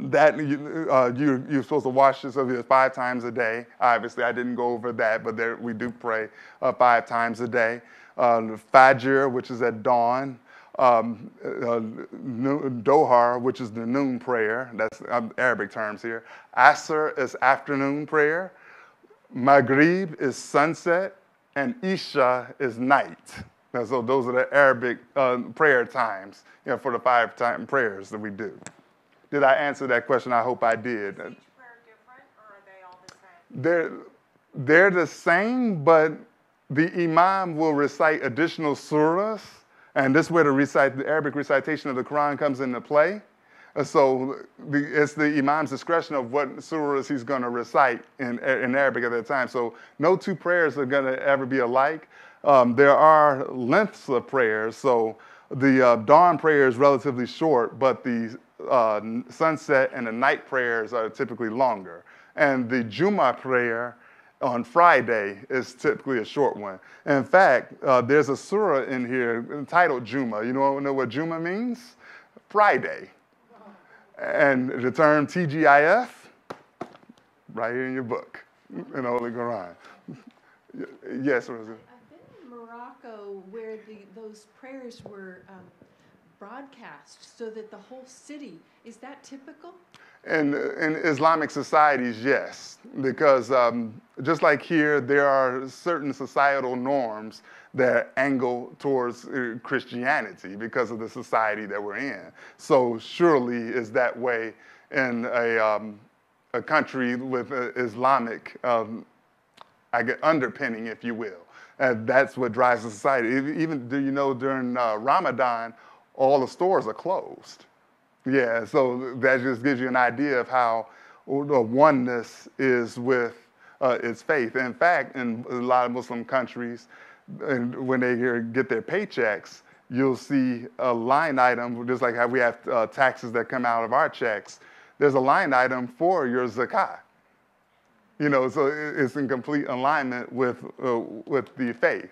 That you're supposed to wash yourself 5 times a day. Obviously, I didn't go over that, but we do pray 5 times a day. Fajr, which is at dawn. Dohar, which is the noon prayer. That's Arabic terms here. Asr is afternoon prayer. Maghrib is sunset. And Isha is night. And so those are the Arabic prayer times for the 5 time prayers that we do. Did I answer that question? I hope I did. Is each prayer different, or are they all the same? They're the same, but the Imam will recite additional surahs, and this is where the Arabic recitation of the Qur'an comes into play. So it's the Imam's discretion of what surahs he's going to recite in Arabic at that time. So no 2 prayers are going to ever be alike. There are lengths of prayers. So the dawn prayer is relatively short, but the sunset and the night prayers are typically longer. And the Jummah prayer on Friday is typically a short one. In fact, there's a surah in here entitled Jummah. You know what Jummah means? Friday. And the term TGIF, right here in your book, in the Holy Quran. Yes, Rosa. I've been in Morocco where those prayers were broadcast so that the whole city, is that typical? In Islamic societies, yes, because just like here, there are certain societal norms that angle towards Christianity because of the society that we're in. So surely is that way in a country with Islamic underpinning, if you will. And that's what drives the society. Even, during Ramadan, all the stores are closed. Yeah, so that just gives you an idea of how the oneness is with its faith. In fact, in a lot of Muslim countries, when they get their paychecks, you'll see a line item, just like how we have taxes that come out of our checks. There's a line item for your zakah. So it's in complete alignment with the faith.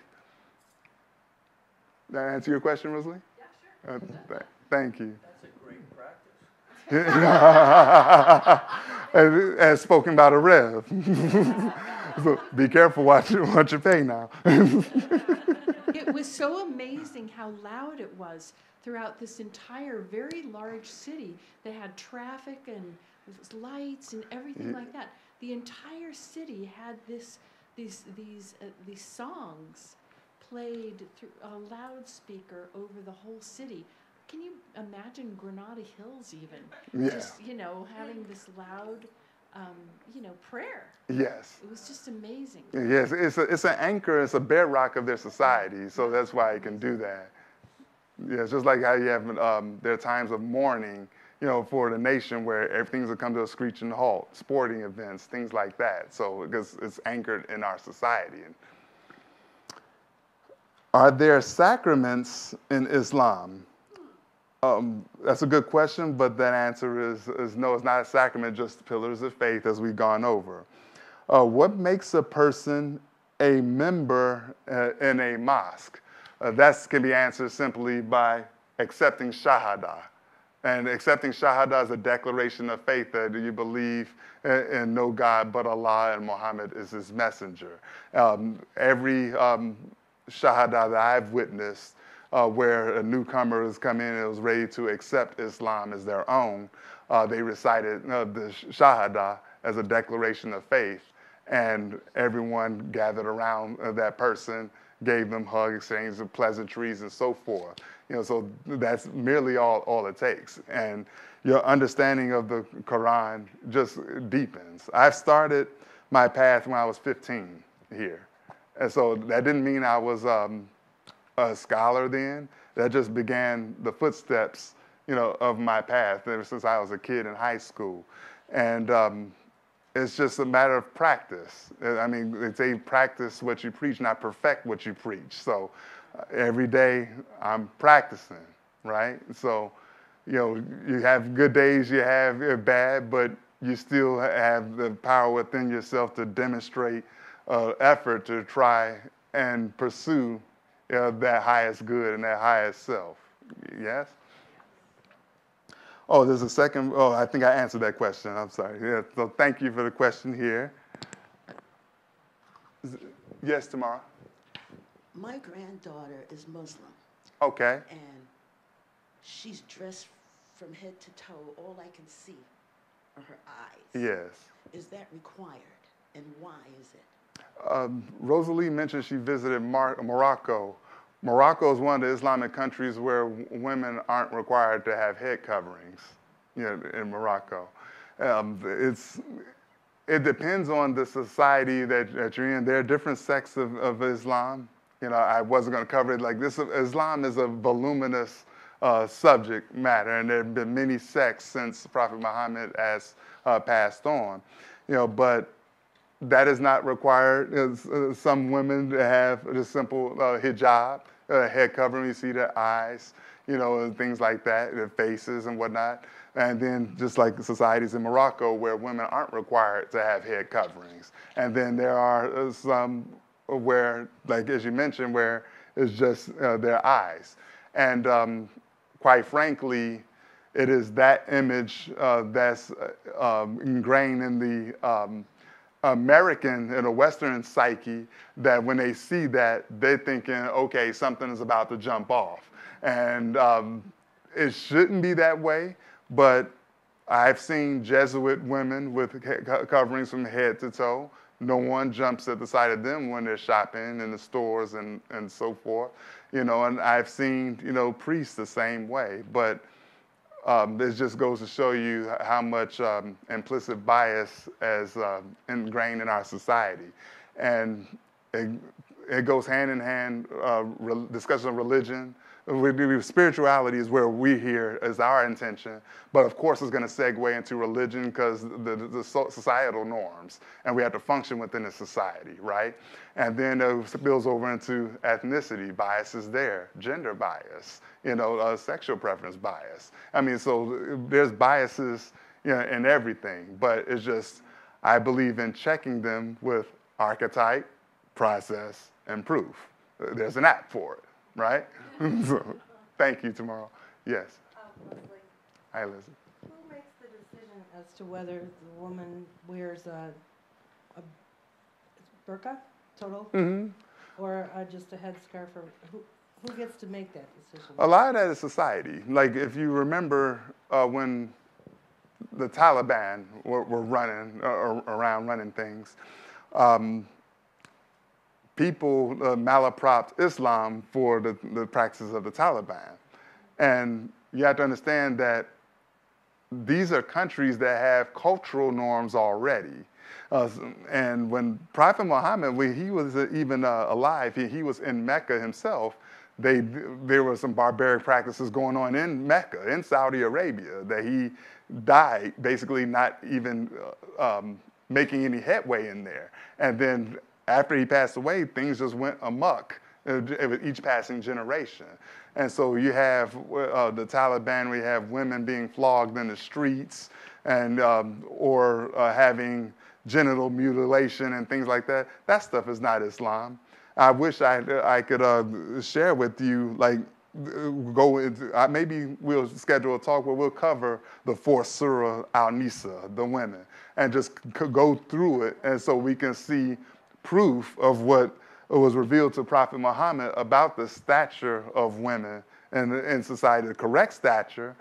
Did that answer your question, Rosalie? Yeah, sure. Thank you. That's a great practice. As spoken by the Rev. So be careful what you pay now. It was so amazing how loud it was throughout this entire very large city. They had traffic and lights and everything like that. The entire city had these songs played through a loudspeaker over the whole city. Can you imagine Granada Hills even? Yeah. Just, having this loud, prayer. Yes. It was just amazing. Yes, it's an anchor, it's a bedrock of their society, so that's why it can do that. Yeah, it's just like how you have, there are times of mourning, for the nation where everything's going to come to a screeching halt, sporting events, things like that. So because it's anchored in our society. Are there sacraments in Islam? That's a good question, but that answer is no, it's not a sacrament, just pillars of faith as we've gone over. What makes a person a member in a mosque? That can be answered simply by accepting Shahada. And accepting Shahada is a declaration of faith that you believe in no God but Allah and Muhammad is his messenger. Every Shahada that I've witnessed where a newcomer has come in and was ready to accept Islam as their own, they recited the Shahada as a declaration of faith, and everyone gathered around that person, gave them hugs, exchanged of pleasantries, and so forth. So that's merely all it takes. And your understanding of the Quran just deepens. I started my path when I was 15 here. And so that didn't mean I was a scholar then. That just began the footsteps, of my path ever since I was a kid in high school. And it's just a matter of practice. I mean, they say practice what you preach, not perfect what you preach. So every day I'm practicing, right? So you have good days, you have bad, but you still have the power within yourself to demonstrate effort to try and pursue that highest good and that highest self. Yes? Oh, there's a second. Oh, I think I answered that question. I'm sorry. Yeah, so thank you for the question here. Yes, Tamara? My granddaughter is Muslim. Okay. And she's dressed from head to toe. All I can see are her eyes. Yes. Is that required? And why is it? Rosalie mentioned she visited Morocco. Morocco is one of the Islamic countries where women aren't required to have head coverings, in Morocco. It depends on the society that you're in. There are different sects of Islam. I wasn't going to cover it like this. Islam is a voluminous subject matter, and there have been many sects since Prophet Muhammad has passed on. But that is not required. Some women have just simple hijab, head covering. You see their eyes, and things like that, their faces and whatnot. And then just like societies in Morocco where women aren't required to have head coverings. And then there are some where, like as you mentioned, where it's just their eyes. And quite frankly, it is that image that's ingrained in the American and a Western psyche that when they see that, they're thinking, okay, something is about to jump off. And it shouldn't be that way, but I've seen Jesuit women with coverings from head to toe. No one jumps at the sight of them when they're shopping in the stores and so forth. And I've seen, priests the same way. But this just goes to show you how much implicit bias is ingrained in our society. And it goes hand in hand, discussion of religion. Spirituality is where we here is our intention, but of course it's going to segue into religion because the societal norms, and we have to function within a society, right? And then it spills over into ethnicity, biases there, gender bias, sexual preference bias. I mean, so there's biases in everything, but it's just, I believe in checking them with archetype, process, and proof. There's an app for it. Right? So, thank you, Tamara. Yes. Leslie. Hi, Leslie. Who makes the decision as to whether the woman wears a burqa, total, or just a headscarf? Or who gets to make that decision? A lot of that is society. Like if you remember when the Taliban were running around running things. People malapropped Islam for the practices of the Taliban. And you have to understand that these are countries that have cultural norms already. And when Prophet Muhammad, when he was even alive, he was in Mecca himself, there were some barbaric practices going on in Mecca, in Saudi Arabia, that he died basically not even making any headway in there. And then after he passed away, things just went amok with each passing generation. And so you have the Taliban, we have women being flogged in the streets and or having genital mutilation and things like that. That stuff is not Islam. I wish I could share with you, like, go into, maybe we'll schedule a talk where we'll cover the fourth surah, Al-Nisa, the women, and just go through it, and so we can see proof of what was revealed to Prophet Muhammad about the stature of women in society, the correct stature.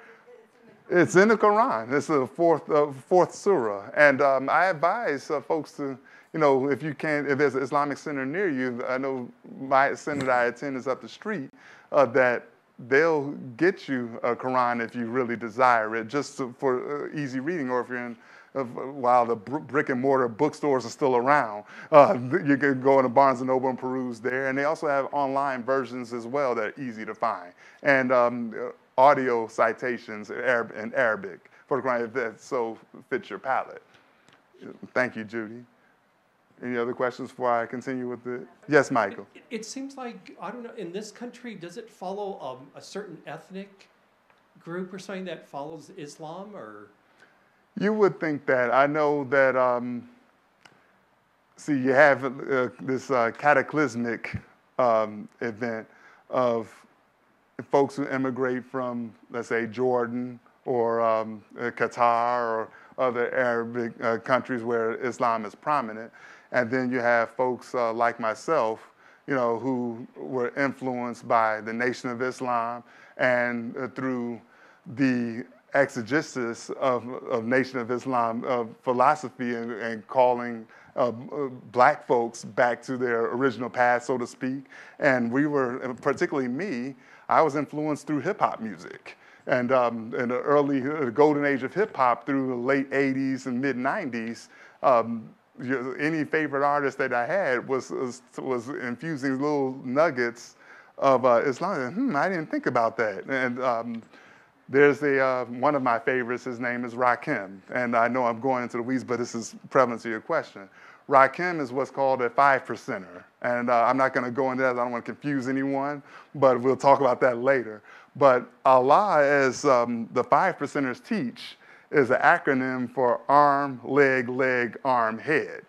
It's in the Quran. It's the fourth surah. And I advise folks to, if you can, if there's an Islamic center near you, I know my center that I attend is up the street, that they'll get you a Quran if you really desire it, just for easy reading, or if you're in while the brick and mortar bookstores are still around. You can go into Barnes & Noble and peruse there. And they also have online versions as well that are easy to find. And audio citations in Arabic for the Quran, if that so fits your palate. Thank you, Judy. Any other questions before I continue with the... Yes, Michael. It seems like, I don't know, in this country, does it follow a certain ethnic group or something that follows Islam, or? You would think that. I know that, see, you have this cataclysmic event of folks who immigrate from, let's say, Jordan or Qatar or other Arabic countries where Islam is prominent. And then you have folks like myself, you know, who were influenced by the Nation of Islam and through the exegesis of Nation of Islam philosophy and calling black folks back to their original path, so to speak. And we were, particularly me, I was influenced through hip hop music. And in the early golden age of hip hop through the late 80s and mid 90s, any favorite artist that I had was infusing little nuggets of Islam. I didn't think about that. And there's one of my favorites, his name is Rakim. And I know I'm going into the weeds, but this is prevalent to your question. Rakim is what's called a 5%er. And I'm not going to go into that. I don't want to confuse anyone, but we'll talk about that later. But Allah, as the 5%ers teach, is an acronym for arm, leg, arm, head.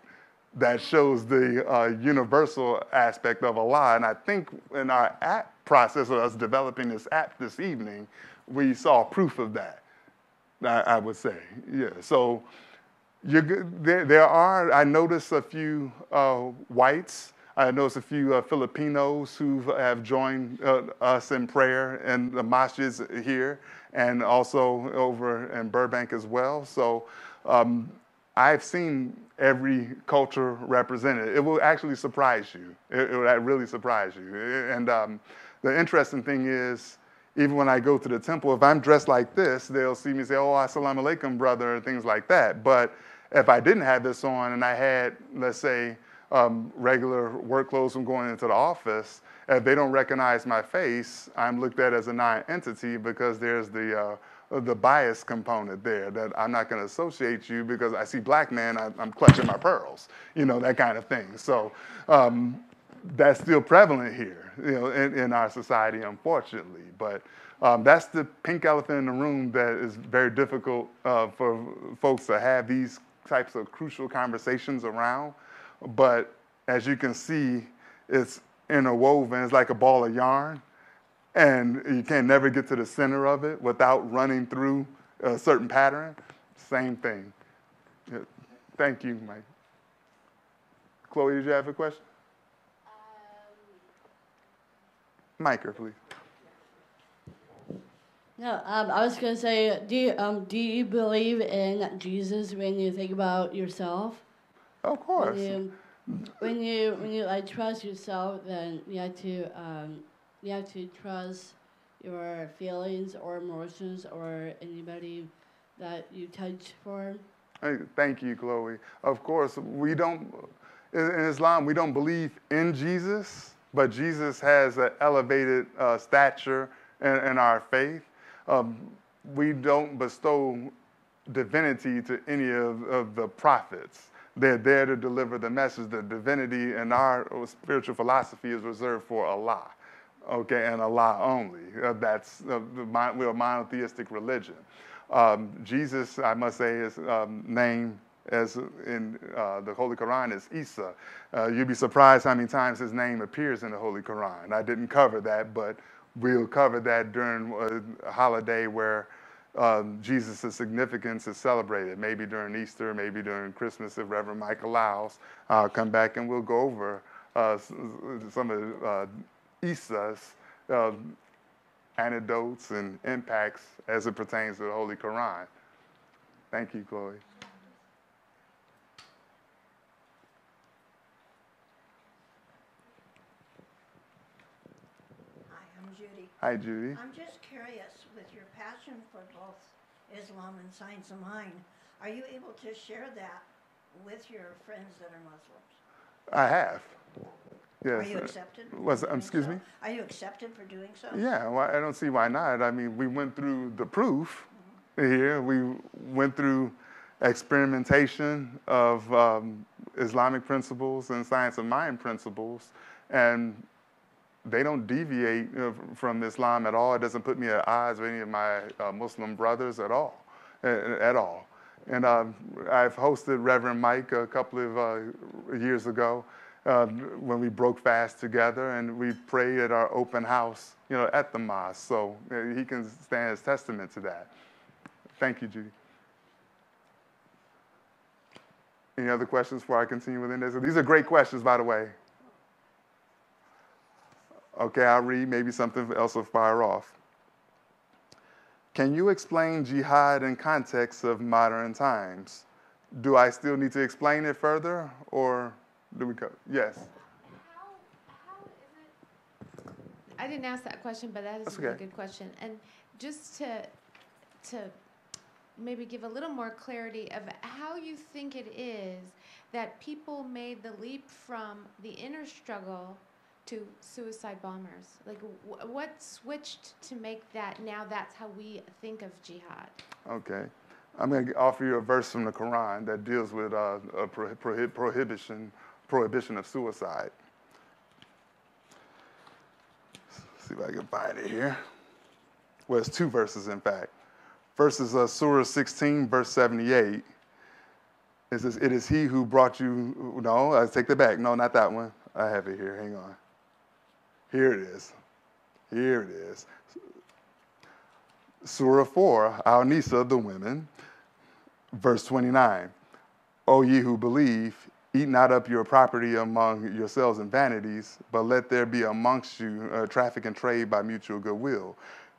That shows the universal aspect of Allah. And I think in our app process of us developing this app this evening, we saw proof of that, I would say. Yeah. So there are, I noticed a few whites. I noticed a few Filipinos who have joined us in prayer in the masjids here and also over in Burbank as well. So I've seen every culture represented. It will actually surprise you. It will really surprise you. And the interesting thing is, even when I go to the temple, if I'm dressed like this, they'll see me say, oh, assalamu alaikum, brother, and things like that. But if I didn't have this on and I had, let's say, regular work clothes from going into the office, if they don't recognize my face, I'm looked at as a non-entity because there's the bias component there that I'm not going to associate you because I see black man, I'm clutching my pearls, you know, that kind of thing. So that's still prevalent here, you know, in our society, unfortunately. But that's the pink elephant in the room that is very difficult for folks to have these types of crucial conversations around. But as you can see, it's interwoven. It's like a ball of yarn. And you can never get to the center of it without running through a certain pattern. Same thing. Yeah. Thank you, Mike. Chloe, did you have a question? Micah, please. No, I was gonna say, do you believe in Jesus when you think about yourself? Of course. When you like trust yourself, then you have to trust your feelings or emotions or anybody that you touch for. Thank you, Chloe. Of course, we don't, in Islam, we don't believe in Jesus, but Jesus has an elevated stature in our faith. We don't bestow divinity to any of the prophets. They're there to deliver the message. The divinity in our spiritual philosophy is reserved for Allah, okay, and Allah only. We're a monotheistic religion. Jesus, I must say, his name as in the Holy Quran is Isa. You'd be surprised how many times his name appears in the Holy Quran. I didn't cover that, but we'll cover that during a holiday where Jesus' significance is celebrated, maybe during Easter, maybe during Christmas, if Reverend Mike allows. I'll come back and we'll go over some of Isa's anecdotes and impacts as it pertains to the Holy Quran. Thank you, Chloe. Hi, I'm Judy. Hi, Judy. I'm just curious, with your passion for both Islam and science of mind, are you able to share that with your friends that are Muslims? I have. Yes. Are you accepted? Excuse me? Are you accepted for doing so? Yeah, well, I don't see why not. I mean, we went through the proof here. We went through experimentation of Islamic principles and science of mind principles. And they don't deviate from Islam at all. It doesn't put me at odds with any of my Muslim brothers at all, at all. And I've hosted Reverend Mike a couple of years ago when we broke fast together, and we prayed at our open house, at the mosque. So he can stand as testament to that. Thank you, Judy. Any other questions before I continue with this? These are great questions, by the way. Okay, I'll read. Maybe something else will fire off. Can you explain jihad in context of modern times? Do I still need to explain it further, or do we go? Yes. How is it? I didn't ask that question, but that is That's a really okay. good question. And just to maybe give a little more clarity of how you think it is that people made the leap from the inner struggle to suicide bombers. Like, what switched to make that now that's how we think of jihad? Okay. I'm going to offer you a verse from the Qur'an that deals with a prohibition of suicide. Let's see if I can find it here. Well, it's two verses, in fact. First is Surah 16, verse 78. It says, "It is he who brought you," no, I take that back. No, not that one. I have it here. Hang on. Here it is. Here it is. Surah 4, Al-Nisa, the women, verse 29. "O ye who believe, eat not up your property among yourselves in vanities, but let there be amongst you traffic and trade by mutual goodwill.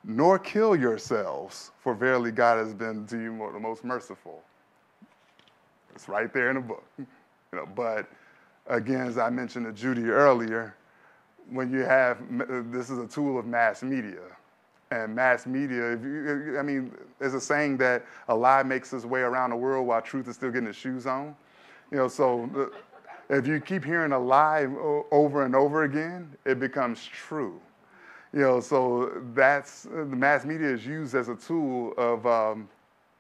Nor kill yourselves, for verily God has been to you the most merciful." It's right there in the book. But again, as I mentioned to Judy earlier, when you have, this is a tool of mass media. And mass media, there's a saying that a lie makes its way around the world while truth is still getting its shoes on. So if you keep hearing a lie over and over again, it becomes true. So that's, the mass media is used as a tool of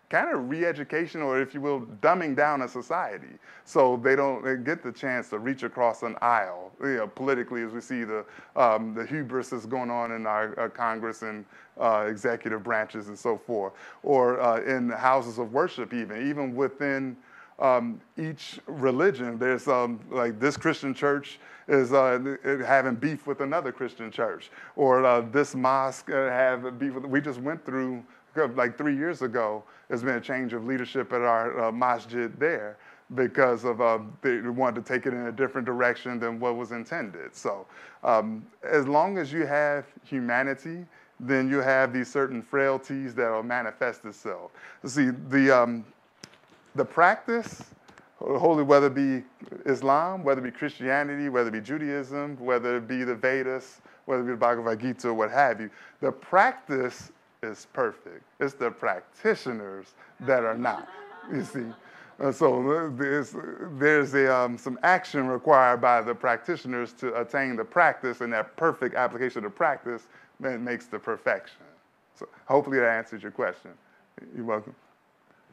kind of re-education, or if you will, dumbing down a society. So they don't get the chance to reach across an aisle, politically, as we see the hubris that's going on in our Congress and executive branches and so forth, or in the houses of worship even within each religion. There's like this Christian church is having beef with another Christian church, or this mosque have beef with. We just went through, like 3 years ago, there's been a change of leadership at our masjid there because of they wanted to take it in a different direction than what was intended. So as long as you have humanity, then you have these certain frailties that will manifest itself. See, the practice, wholly, whether it be Islam, whether it be Christianity, whether it be Judaism, whether it be the Vedas, whether it be the Bhagavad Gita, or what have you, the practice is perfect. It's the practitioners that are not, you see. So there's some action required by the practitioners to attain the practice, and that perfect application of practice makes the perfection. So hopefully that answers your question. You're welcome.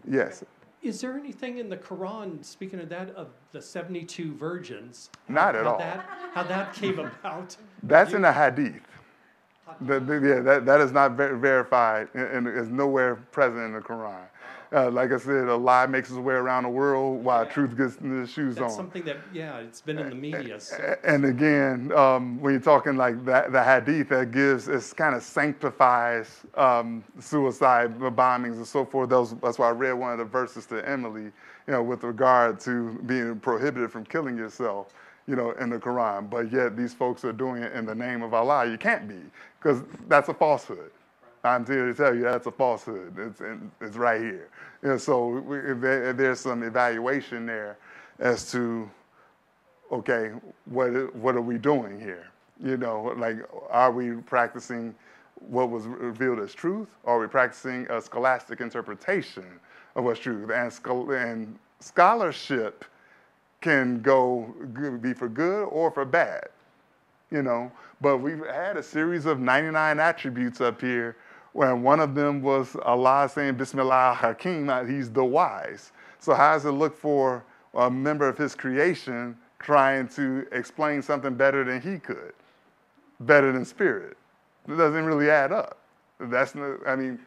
Yes. Is there anything in the Quran, speaking of that, of the 72 virgins? Not at all. How that came about? That's in the Hadith. That is not verified and is nowhere present in the Quran. Like I said, a lie makes its way around the world while truth gets the shoes on. That's something that, it's been in the media. So. And again, when you're talking like that, the Hadith, it kind of sanctifies suicide bombings and so forth. That's why I read one of the verses to Emily, with regard to being prohibited from killing yourself, in the Quran. But yet these folks are doing it in the name of Allah. You can't be, because that's a falsehood. I'm here to tell you that's a falsehood. It's right here. So there's some evaluation there as to, okay, what are we doing here? Like, are we practicing what was revealed as truth, or are we practicing a scholastic interpretation of what's truth? And scholarship can be for good or for bad, But we've had a series of 99 attributes up here, when one of them was Allah saying, Bismillah Hakim, he's the wise. So how does it look for a member of his creation trying to explain something better than he could? better than spirit. It doesn't really add up. That's not, I mean,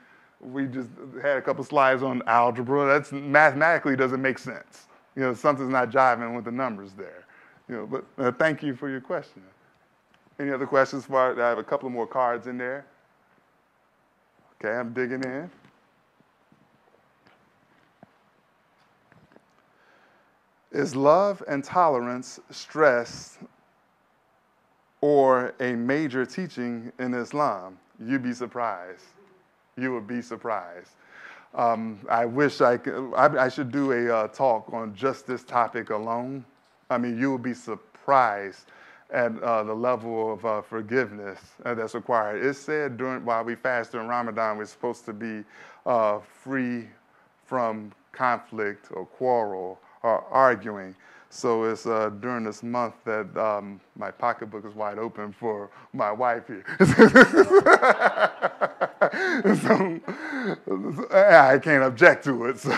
we just had a couple slides on algebra. That's mathematically doesn't make sense. You know, something's not jiving with the numbers there. You know, but thank you for your question. Any other questions? I have a couple more cards in there. Okay, I'm digging in. Is love and tolerance stress or a major teaching in Islam? You'd be surprised. You would be surprised. I wish I should do a talk on just this topic alone. I mean, you will be surprised at the level of forgiveness that's required. It's said while we fast during Ramadan, we're supposed to be free from conflict or quarrel or arguing. So it's during this month that my pocketbook is wide open for my wife here. So, I can't object to it. So.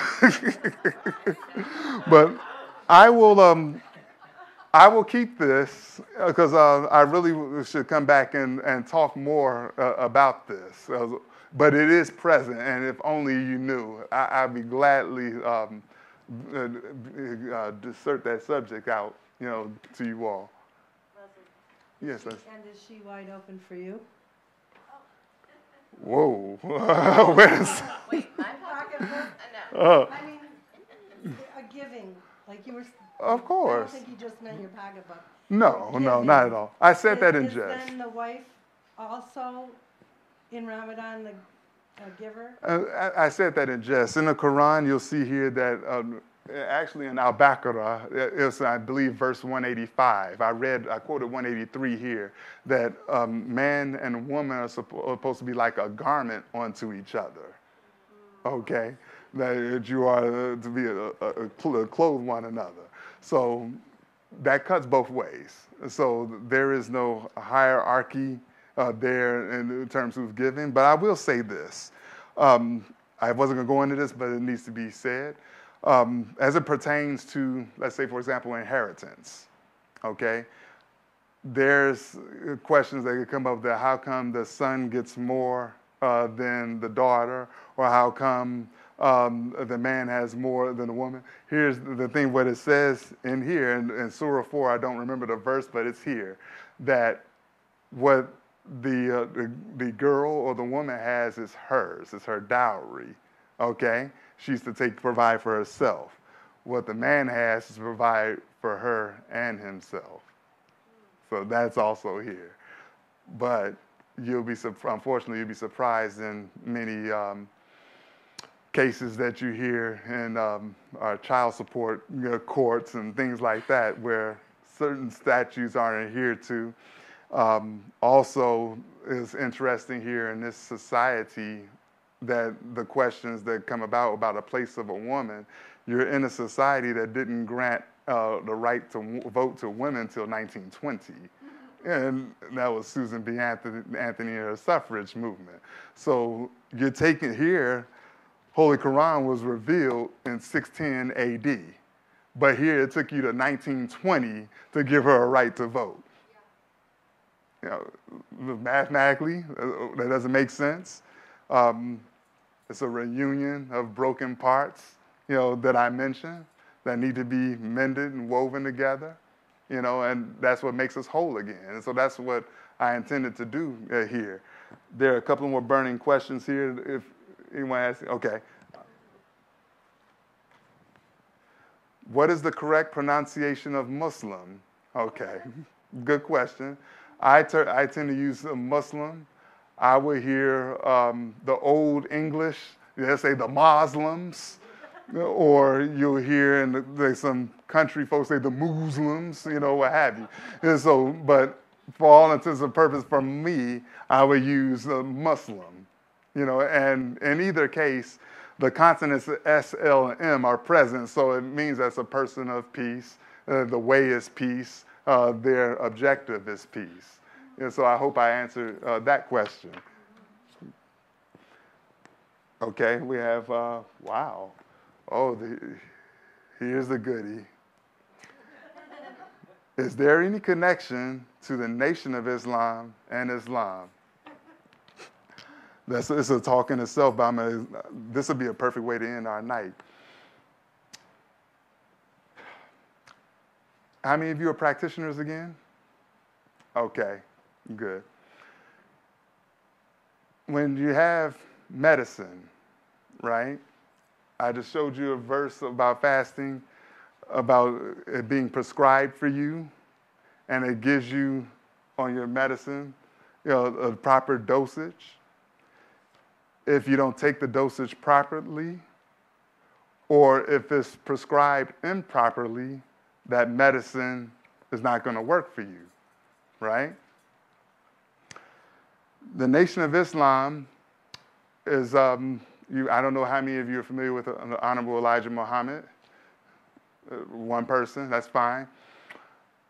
But I will keep this because I really should come back and talk more about this. But it is present, and if only you knew, I'd be gladly dissert that subject out, you know, to you all. Leslie. Yes, Leslie. And is she wide open for you? Whoa. Wait, my pocketbook? No. I mean, a giving, like you were. Of course. I don't think you just meant your pocketbook. No, not at all. I said that in jest. Is then the wife also in Ramadan a giver? I said that in jest. In the Qur'an, you'll see here that actually in Al-Baqarah, it's, I believe, verse 185. I quoted 183 here, that man and woman are supposed to be like a garment onto each other. Okay? That you are to be clothe one another. So that cuts both ways. So there is no hierarchy there in terms of giving. But I will say this. I wasn't going to go into this, but it needs to be said. As it pertains to, let's say, for example, inheritance, okay? There's questions that could come up there. How come the son gets more than the daughter? Or how come the man has more than the woman? Here's the thing, what it says in here, in Surah 4, I don't remember the verse, but it's here, that what the girl or the woman has is hers, it's her dowry, okay? She's to provide for herself. What the man has is to provide for her and himself. So that's also here. But unfortunately, you'll be surprised in many cases that you hear in our child support courts and things like that, where certain statutes aren't adhered to. Also is interesting here in this society that the questions that come about a place of a woman, you're in a society that didn't grant the right to vote to women until 1920. And that was Susan B. Anthony and her suffrage movement. So you're taking here, Holy Quran was revealed in 610 AD. But here it took you to 1920 to give her a right to vote. You know, mathematically, that doesn't make sense. It's a reunion of broken parts, you know, that I mentioned that need to be mended and woven together, you know, and that's what makes us whole again. And so that's what I intended to do here. There are a couple more burning questions here. If anyone has, okay. What is the correct pronunciation of Muslim? Okay, good question. I tend to use Muslim. I would hear the Old English, let's say the Muslims, or you'll hear in some country folks say the Muslims, you know, what have you. And so, but for all intents and purposes, for me, I would use Muslim, you know, and in either case, the consonants S, L, and M are present, so it means that's a person of peace. The way is peace. Their objective is peace. And so I hope I answered that question. Okay, we have, wow. Oh, here's the goodie. Is there any connection to the Nation of Islam and Islam. It's a talk in itself, but this would be a perfect way to end our night. How many of you are practitioners again? Okay, good. When you have medicine, right? I just showed you a verse about fasting, about it being prescribed for you, and it gives you on your medicine, a proper dosage. If you don't take the dosage properly, or if it's prescribed improperly, that medicine is not going to work for you, right? The Nation of Islam is, I don't know how many of you are familiar with the Honorable Elijah Muhammad. One person, that's fine.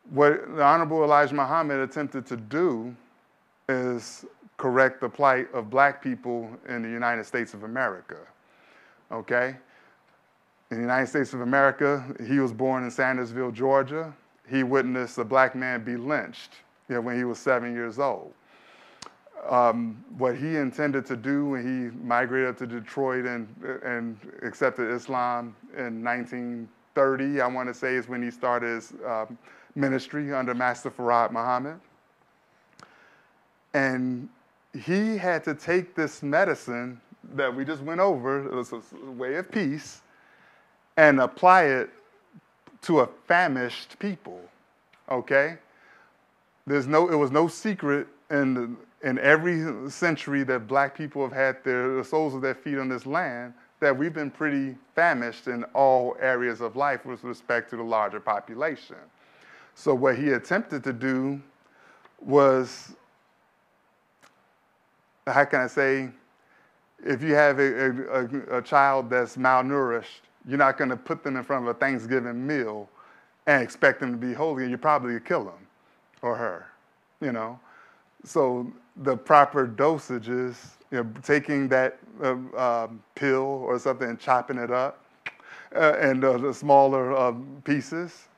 What the Honorable Elijah Muhammad attempted to do is correct the plight of black people in the United States of America, okay? In the United States of America, he was born in Sandersville, Georgia. He witnessed a black man be lynched when he was 7 years old. What he intended to do when he migrated to Detroit and accepted Islam in 1930, I want to say, is when he started his ministry under Master Farad Muhammad. And he had to take this medicine that we just went over, it was a way of peace, and apply it to a famished people, okay? It was no secret in every century that black people have had the soles of their feet on this land that we've been pretty famished in all areas of life with respect to the larger population. So what he attempted to do was, how can I say, if you have a child that's malnourished, you're not going to put them in front of a Thanksgiving meal and expect them to be holy. You're probably going to kill him or her, So the proper dosage is taking that pill or something and chopping it up and the smaller pieces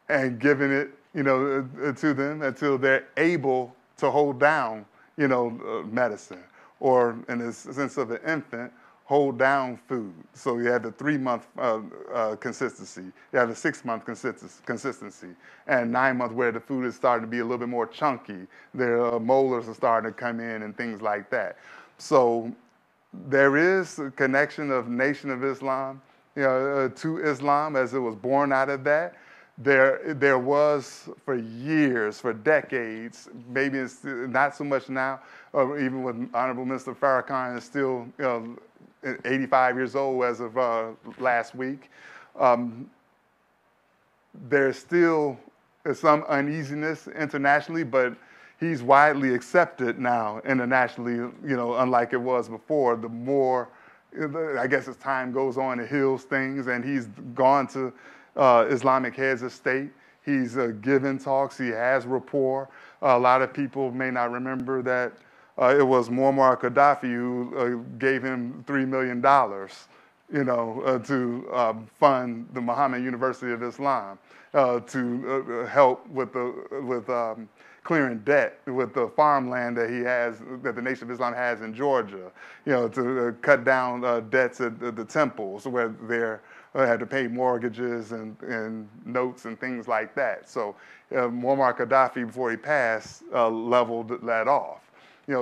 and giving it, to them until they're able to hold down medicine, or in the sense of an infant, hold down food. So you have the 3-month consistency, you have the 6-month consistency, and 9-month where the food is starting to be a little bit more chunky. Their molars are starting to come in and things like that. So there is a connection of Nation of Islam, to Islam as it was born out of that. There was for years, for decades, maybe it's not so much now, even with Honorable Minister Farrakhan is still 85 years old as of last week. There's still some uneasiness internationally, but he's widely accepted now internationally, unlike it was before. The more, I guess as time goes on, it heals things, and he's gone to Islamic heads of state. He's given talks. He has rapport. A lot of people may not remember that it was Muammar Gaddafi who gave him $3 million, to fund the Muhammad University of Islam, to help with clearing debt with the farmland that he has, that the Nation of Islam has in Georgia, to cut down debts at the temples where they're had to pay mortgages and notes and things like that. So Muammar Gaddafi, before he passed, leveled that off.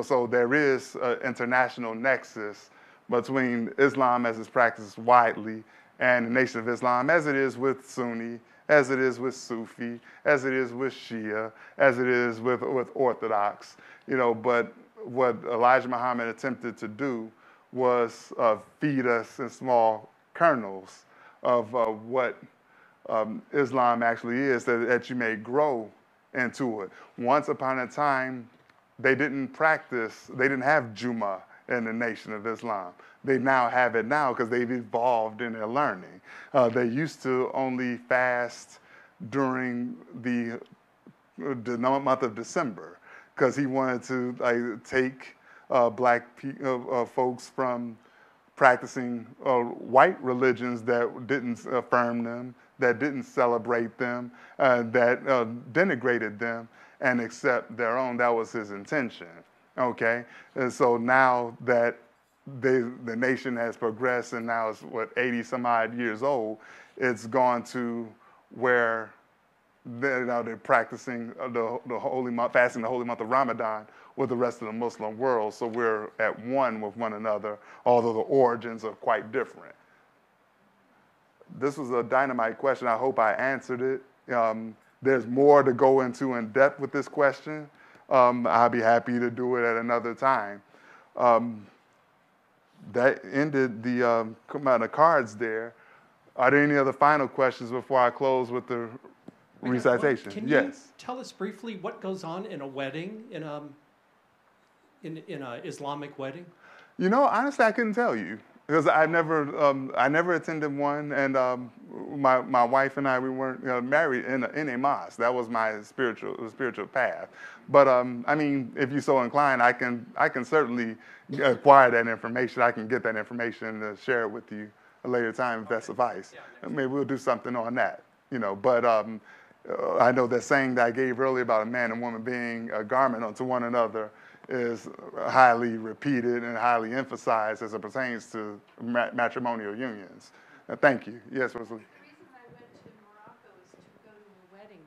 So there is an international nexus between Islam as it's practiced widely and the Nation of Islam, as it is with Sunni, as it is with Sufi, as it is with Shia, as it is with Orthodox. But what Elijah Muhammad attempted to do was feed us in small kernels of what Islam actually is, that you may grow into it. Once upon a time, they didn't have Jummah in the Nation of Islam. They now have it now because they've evolved in their learning. They used to only fast during the month of December because he wanted to take black folks from practicing white religions that didn't affirm them, that didn't celebrate them, that denigrated them, and accept their own. That was his intention. Okay, and so now that the nation has progressed and now it's 80 some odd years old, it's gone to where they're practicing the holy month, fasting the holy month of Ramadan with the rest of the Muslim world. So we're at one with one another, although the origins are quite different. This was a dynamite question. I hope I answered it. There's more to go into in depth with this question. I'll be happy to do it at another time. That ended the amount of cards there. Are there any other final questions before I close with the recitation? Can Yes. you tell us briefly what goes on in a wedding, in a Islamic wedding? You know, honestly, I couldn't tell you because I never attended one, and my wife and I, we weren't married in a mosque. That was my spiritual path. But I mean, if you're so inclined, I can certainly acquire that information. I can get that information and share it with you a later time if that suffices. Yeah, maybe we'll do something on that. You know, but I know that saying that I gave earlier about a man and woman being a garment unto one another is highly repeated and highly emphasized as it pertains to matrimonial unions. Thank you. Yes, Rosalie. The reason I went to Morocco is to go to a wedding.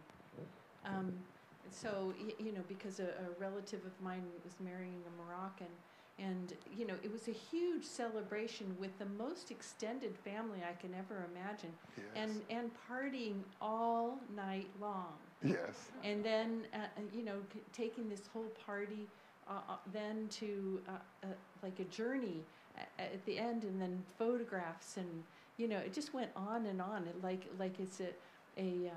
So, you know, because a relative of mine was marrying a Moroccan, and, you know, it was a huge celebration with the most extended family I can ever imagine, Yes. and partying all night long. Yes. And then, you know, taking this whole party then to like a journey at the end, and then photographs, and, you know, it just went on and on. Like it's a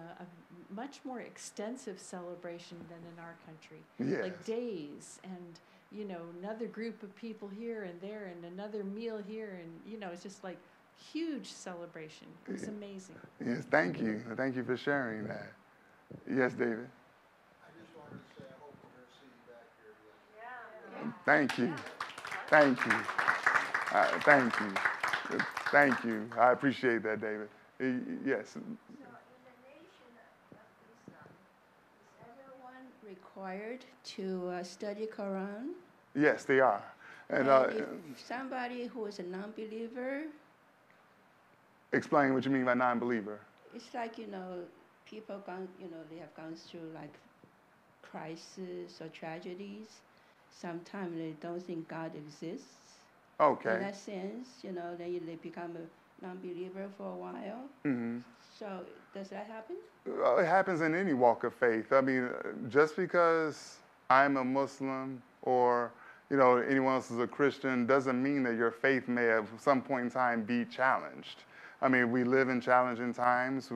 much more extensive celebration than in our country. Yes. Like days, and, you know, another group of people here and there, and another meal here, and, you know, it's just like huge celebration. It's amazing. Yes, thank you. Thank you for sharing that. Yes, David. I just wanted to say I hope we're going to see you back here again. Thank you. Thank you. Thank you. Thank you. I appreciate that, David. Yes. So in the nation of Islam, is everyone required to study Quran? Yes, they are. And if somebody who is a non-believer, explain what you mean by non-believer. it's like, you know, people gone, you know, they have gone through like crisis or tragedies. Sometimes they don't think God exists. Okay. In that sense, you know, they become a non-believer for a while. Mm-hmm. So does that happen? It happens in any walk of faith. I mean, just because I'm a Muslim or, you know, anyone else is a Christian doesn't mean that your faith may at some point in time be challenged. I mean, we live in challenging times.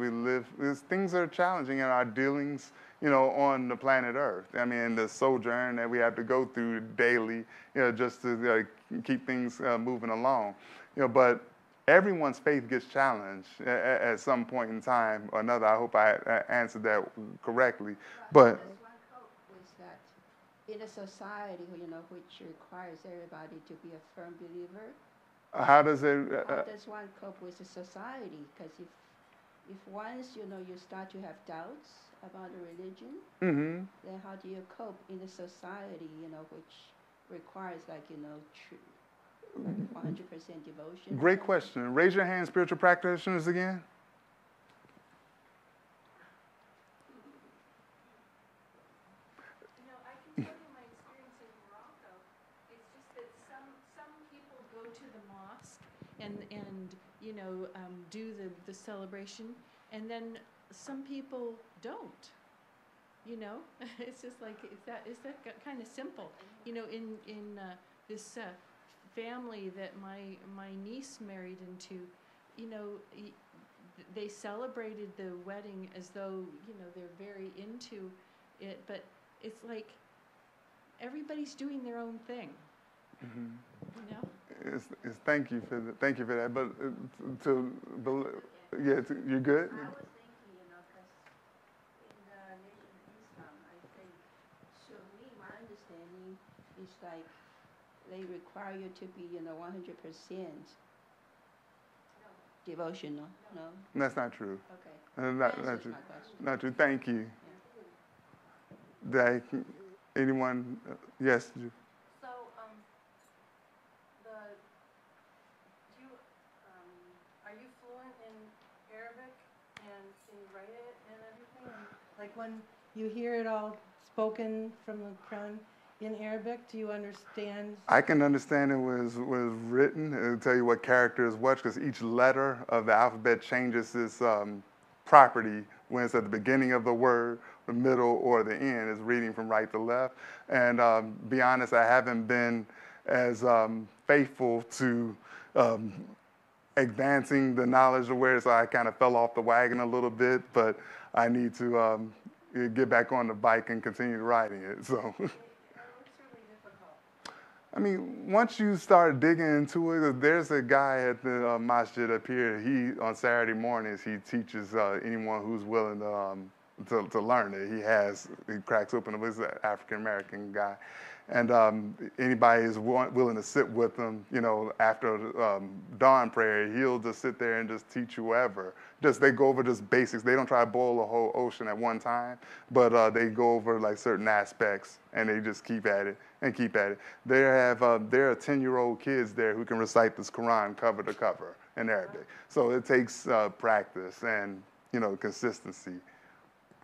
Things are challenging in our dealings, you know, on the planet Earth. I mean, the sojourn that we have to go through daily, you know, just to keep things moving along. You know, but everyone's faith gets challenged at some point in time or another. I hope I answered that correctly. But there's one hope is that in a society, you know, which requires everybody to be a firm believer, how does it? how does one cope with the society? Because if once, you know, you start to have doubts about the religion, Mm-hmm. then how do you cope in a society, you know, which requires, like, you know, 100% devotion? Great question. Raise your hand, spiritual practitioners, again. You know, I can tell you my experience in Morocco. It's just that some people go to the mosque and you know, do the celebration, and then some people don't. You know, it's just like it's that kind of simple. You know, in this family that my niece married into, you know, they celebrated the wedding as though, you know, they're very into it, but it's like everybody's doing their own thing. Mm-hmm. You know. Thank you for that. But you're good. I was thinking, you know, because in the nation of Islam, I think, so me, my understanding is like they require you to be, you know, 100% devotional. No? That's not true. Okay. Not Answers true. my question. Not true. Thank you. anyone? Yes. So, are you fluent in Arabic and can you write it and everything? Like when you hear it all spoken from the Quran in Arabic, do you understand? I can understand it was written. It'll tell you what character is what, because each letter of the alphabet changes its property when it's at the beginning of the word, the middle, or the end. It's reading from right to left. And be honest, I haven't been as faithful to advancing the knowledge of where, so I kind of fell off the wagon a little bit, but I need to get back on the bike and continue riding it. So. I mean, once you start digging into it, there's a guy at the masjid up here. He, on Saturday mornings, he teaches anyone who's willing to learn it. He cracks open, he's an African-American guy. And anybody is willing to sit with him, after dawn prayer, he'll just sit there and just teach whoever. They go over just basics. They don't try to boil the whole ocean at one time, but they go over like certain aspects, and they just keep at it and keep at it. There are 10-year-old kids there who can recite this Quran cover to cover in Arabic. So it takes practice and, consistency.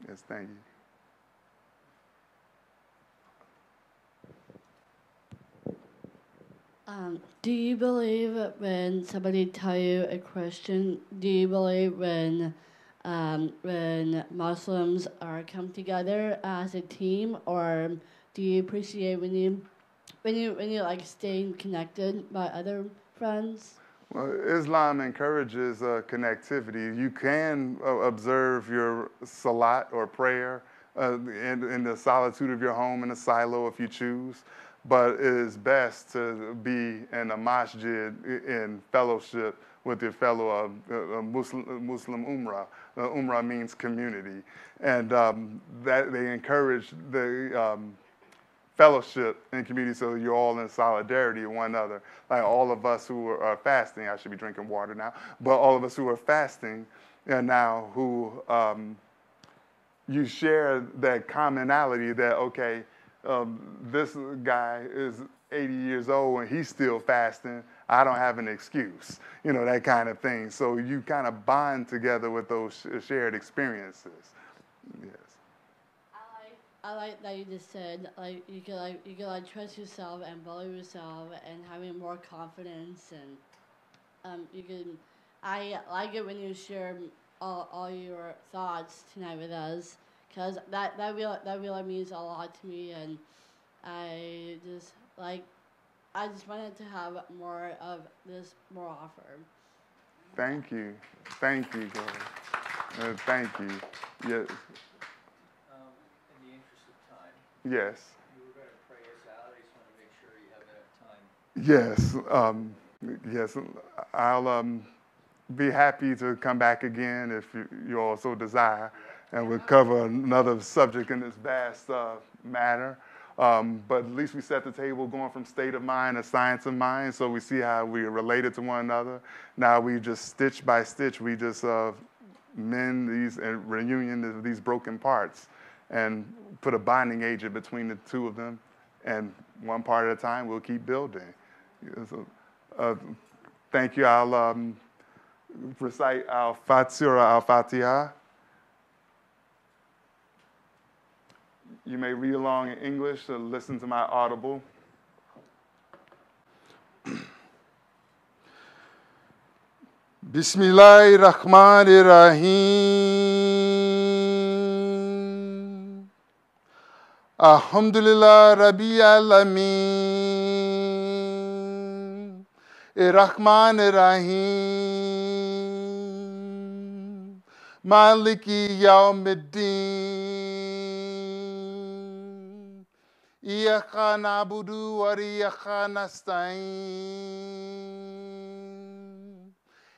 Yes, thank you. Do you believe when somebody tell you a question? Do you believe when Muslims are come together as a team, or do you appreciate when you like staying connected by other friends? Well, Islam encourages connectivity. You can observe your salat or prayer in the solitude of your home in a silo if you choose. But it is best to be in a masjid in fellowship with your fellow Muslim Ummah. Ummah means community. And that they encourage the fellowship and community so you're all in solidarity with one another. Like all of us who are fasting, I should be drinking water now, but all of us who are fasting now who you share that commonality that, okay, this guy is 80 years old and he's still fasting. I don't have an excuse, that kind of thing. So you kind of bond together with those shared experiences. Yes. I like that you just said you can trust yourself and believe yourself and having more confidence and you can. I like it when you share all your thoughts tonight with us. Because that really means a lot to me, and I just wanted to have more of this more often. Thank you, Gabriel. Thank you. Yes. In the interest of time. Yes. You were going to pray us out. I just want to make sure you have enough time. Yes. I'll be happy to come back again if you also desire. And we'll cover another subject in this vast matter. But at least we set the table going from state of mind to science of mind, so we see how we are related to one another. Now we just stitch by stitch, we just mend these and reunion these broken parts and put a bonding agent between the two of them. And one part at a time, we'll keep building. So, thank you. I'll recite Surah Al-Fatiha. You may read along in English or listen to my audible. Bismillahir Rahmanir Rahim. Alhamdulillah Rabbil Alameen. Rahmanir Rahim. Maliki Yawmiddin. Iyaka na'budu wa iyaka nasta'in.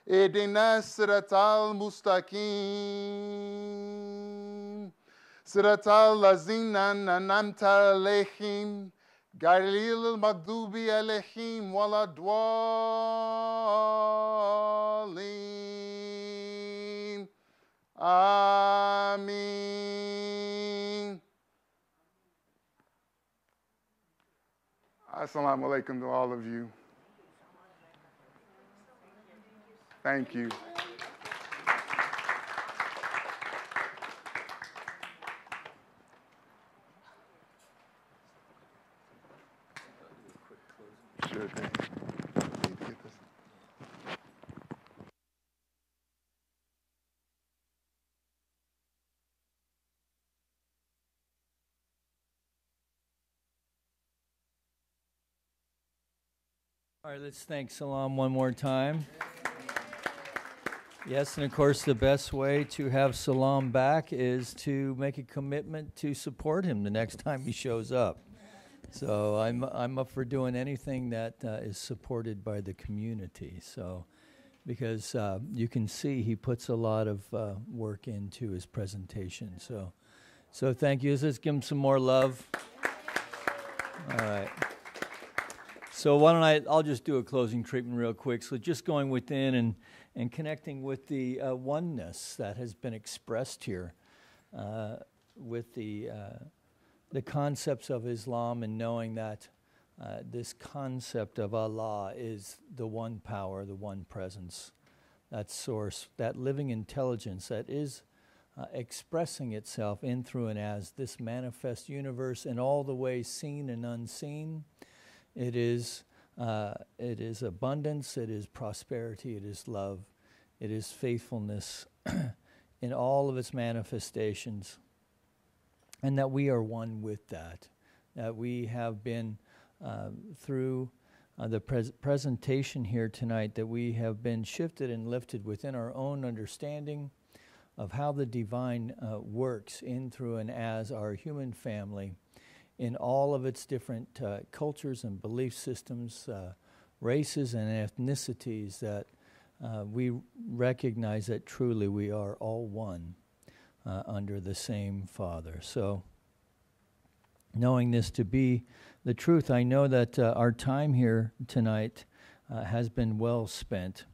Ihdina siratal mustaqim. Siratal lazina an'amta alayhim. Ghayril maghdubi alayhim waladdallin. Amin. Assalamu alaikum to all of you. Thank you. Sure thing. Need to get this. All right, let's thank Salaam one more time. Yes, and of course the best way to have Salaam back is to make a commitment to support him the next time he shows up. So I'm up for doing anything that is supported by the community. So, because you can see he puts a lot of work into his presentation. So thank you. Let's give him some more love. All right. So why don't I'll just do a closing treatment real quick. So just going within and connecting with the oneness that has been expressed here, with the concepts of Islam, and knowing that this concept of Allah is the one power, the one presence, that source, that living intelligence that is expressing itself in, through, and as this manifest universe in all the ways seen and unseen. It is abundance, it is prosperity, it is love, it is faithfulness in all of its manifestations. And that we are one with that we have been, through the presentation here tonight, that we have been shifted and lifted within our own understanding of how the divine works in, through, and as our human family, in all of its different cultures and belief systems, races and ethnicities, that we recognize that truly we are all one under the same Father. So, knowing this to be the truth, I know that our time here tonight has been well spent,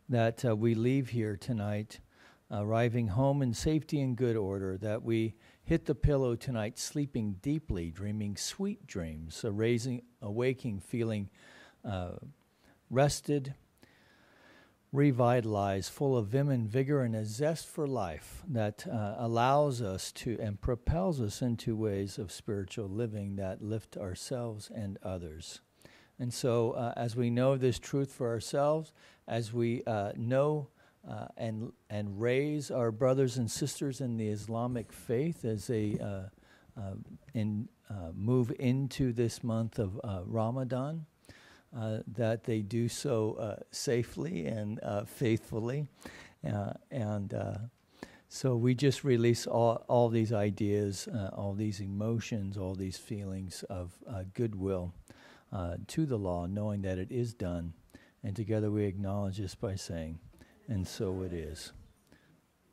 that we leave here tonight arriving home in safety and good order, that we hit the pillow tonight sleeping deeply, dreaming sweet dreams, awaking feeling rested, revitalized, full of vim and vigor and a zest for life that allows us to and propels us into ways of spiritual living that lift ourselves and others. And so as we know this truth for ourselves, as we know and raise our brothers and sisters in the Islamic faith as they move into this month of Ramadan, that they do so safely and faithfully. So we just release all these ideas, all these emotions, all these feelings of goodwill to the law, knowing that it is done. And together we acknowledge this by saying, and so it is.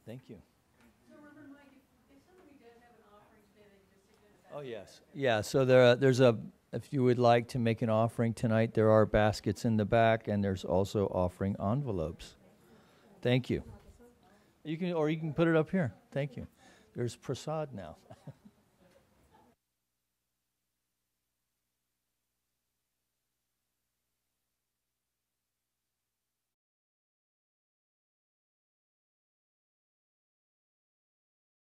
Thank you. So, Reverend Mike, if somebody does have an offering today, they can just stick it in the basket. Oh, yes. Yeah, so there's if you would like to make an offering tonight, there are baskets in the back, and there's also offering envelopes. Thank you. You can put it up here. Thank you. There's prasad now.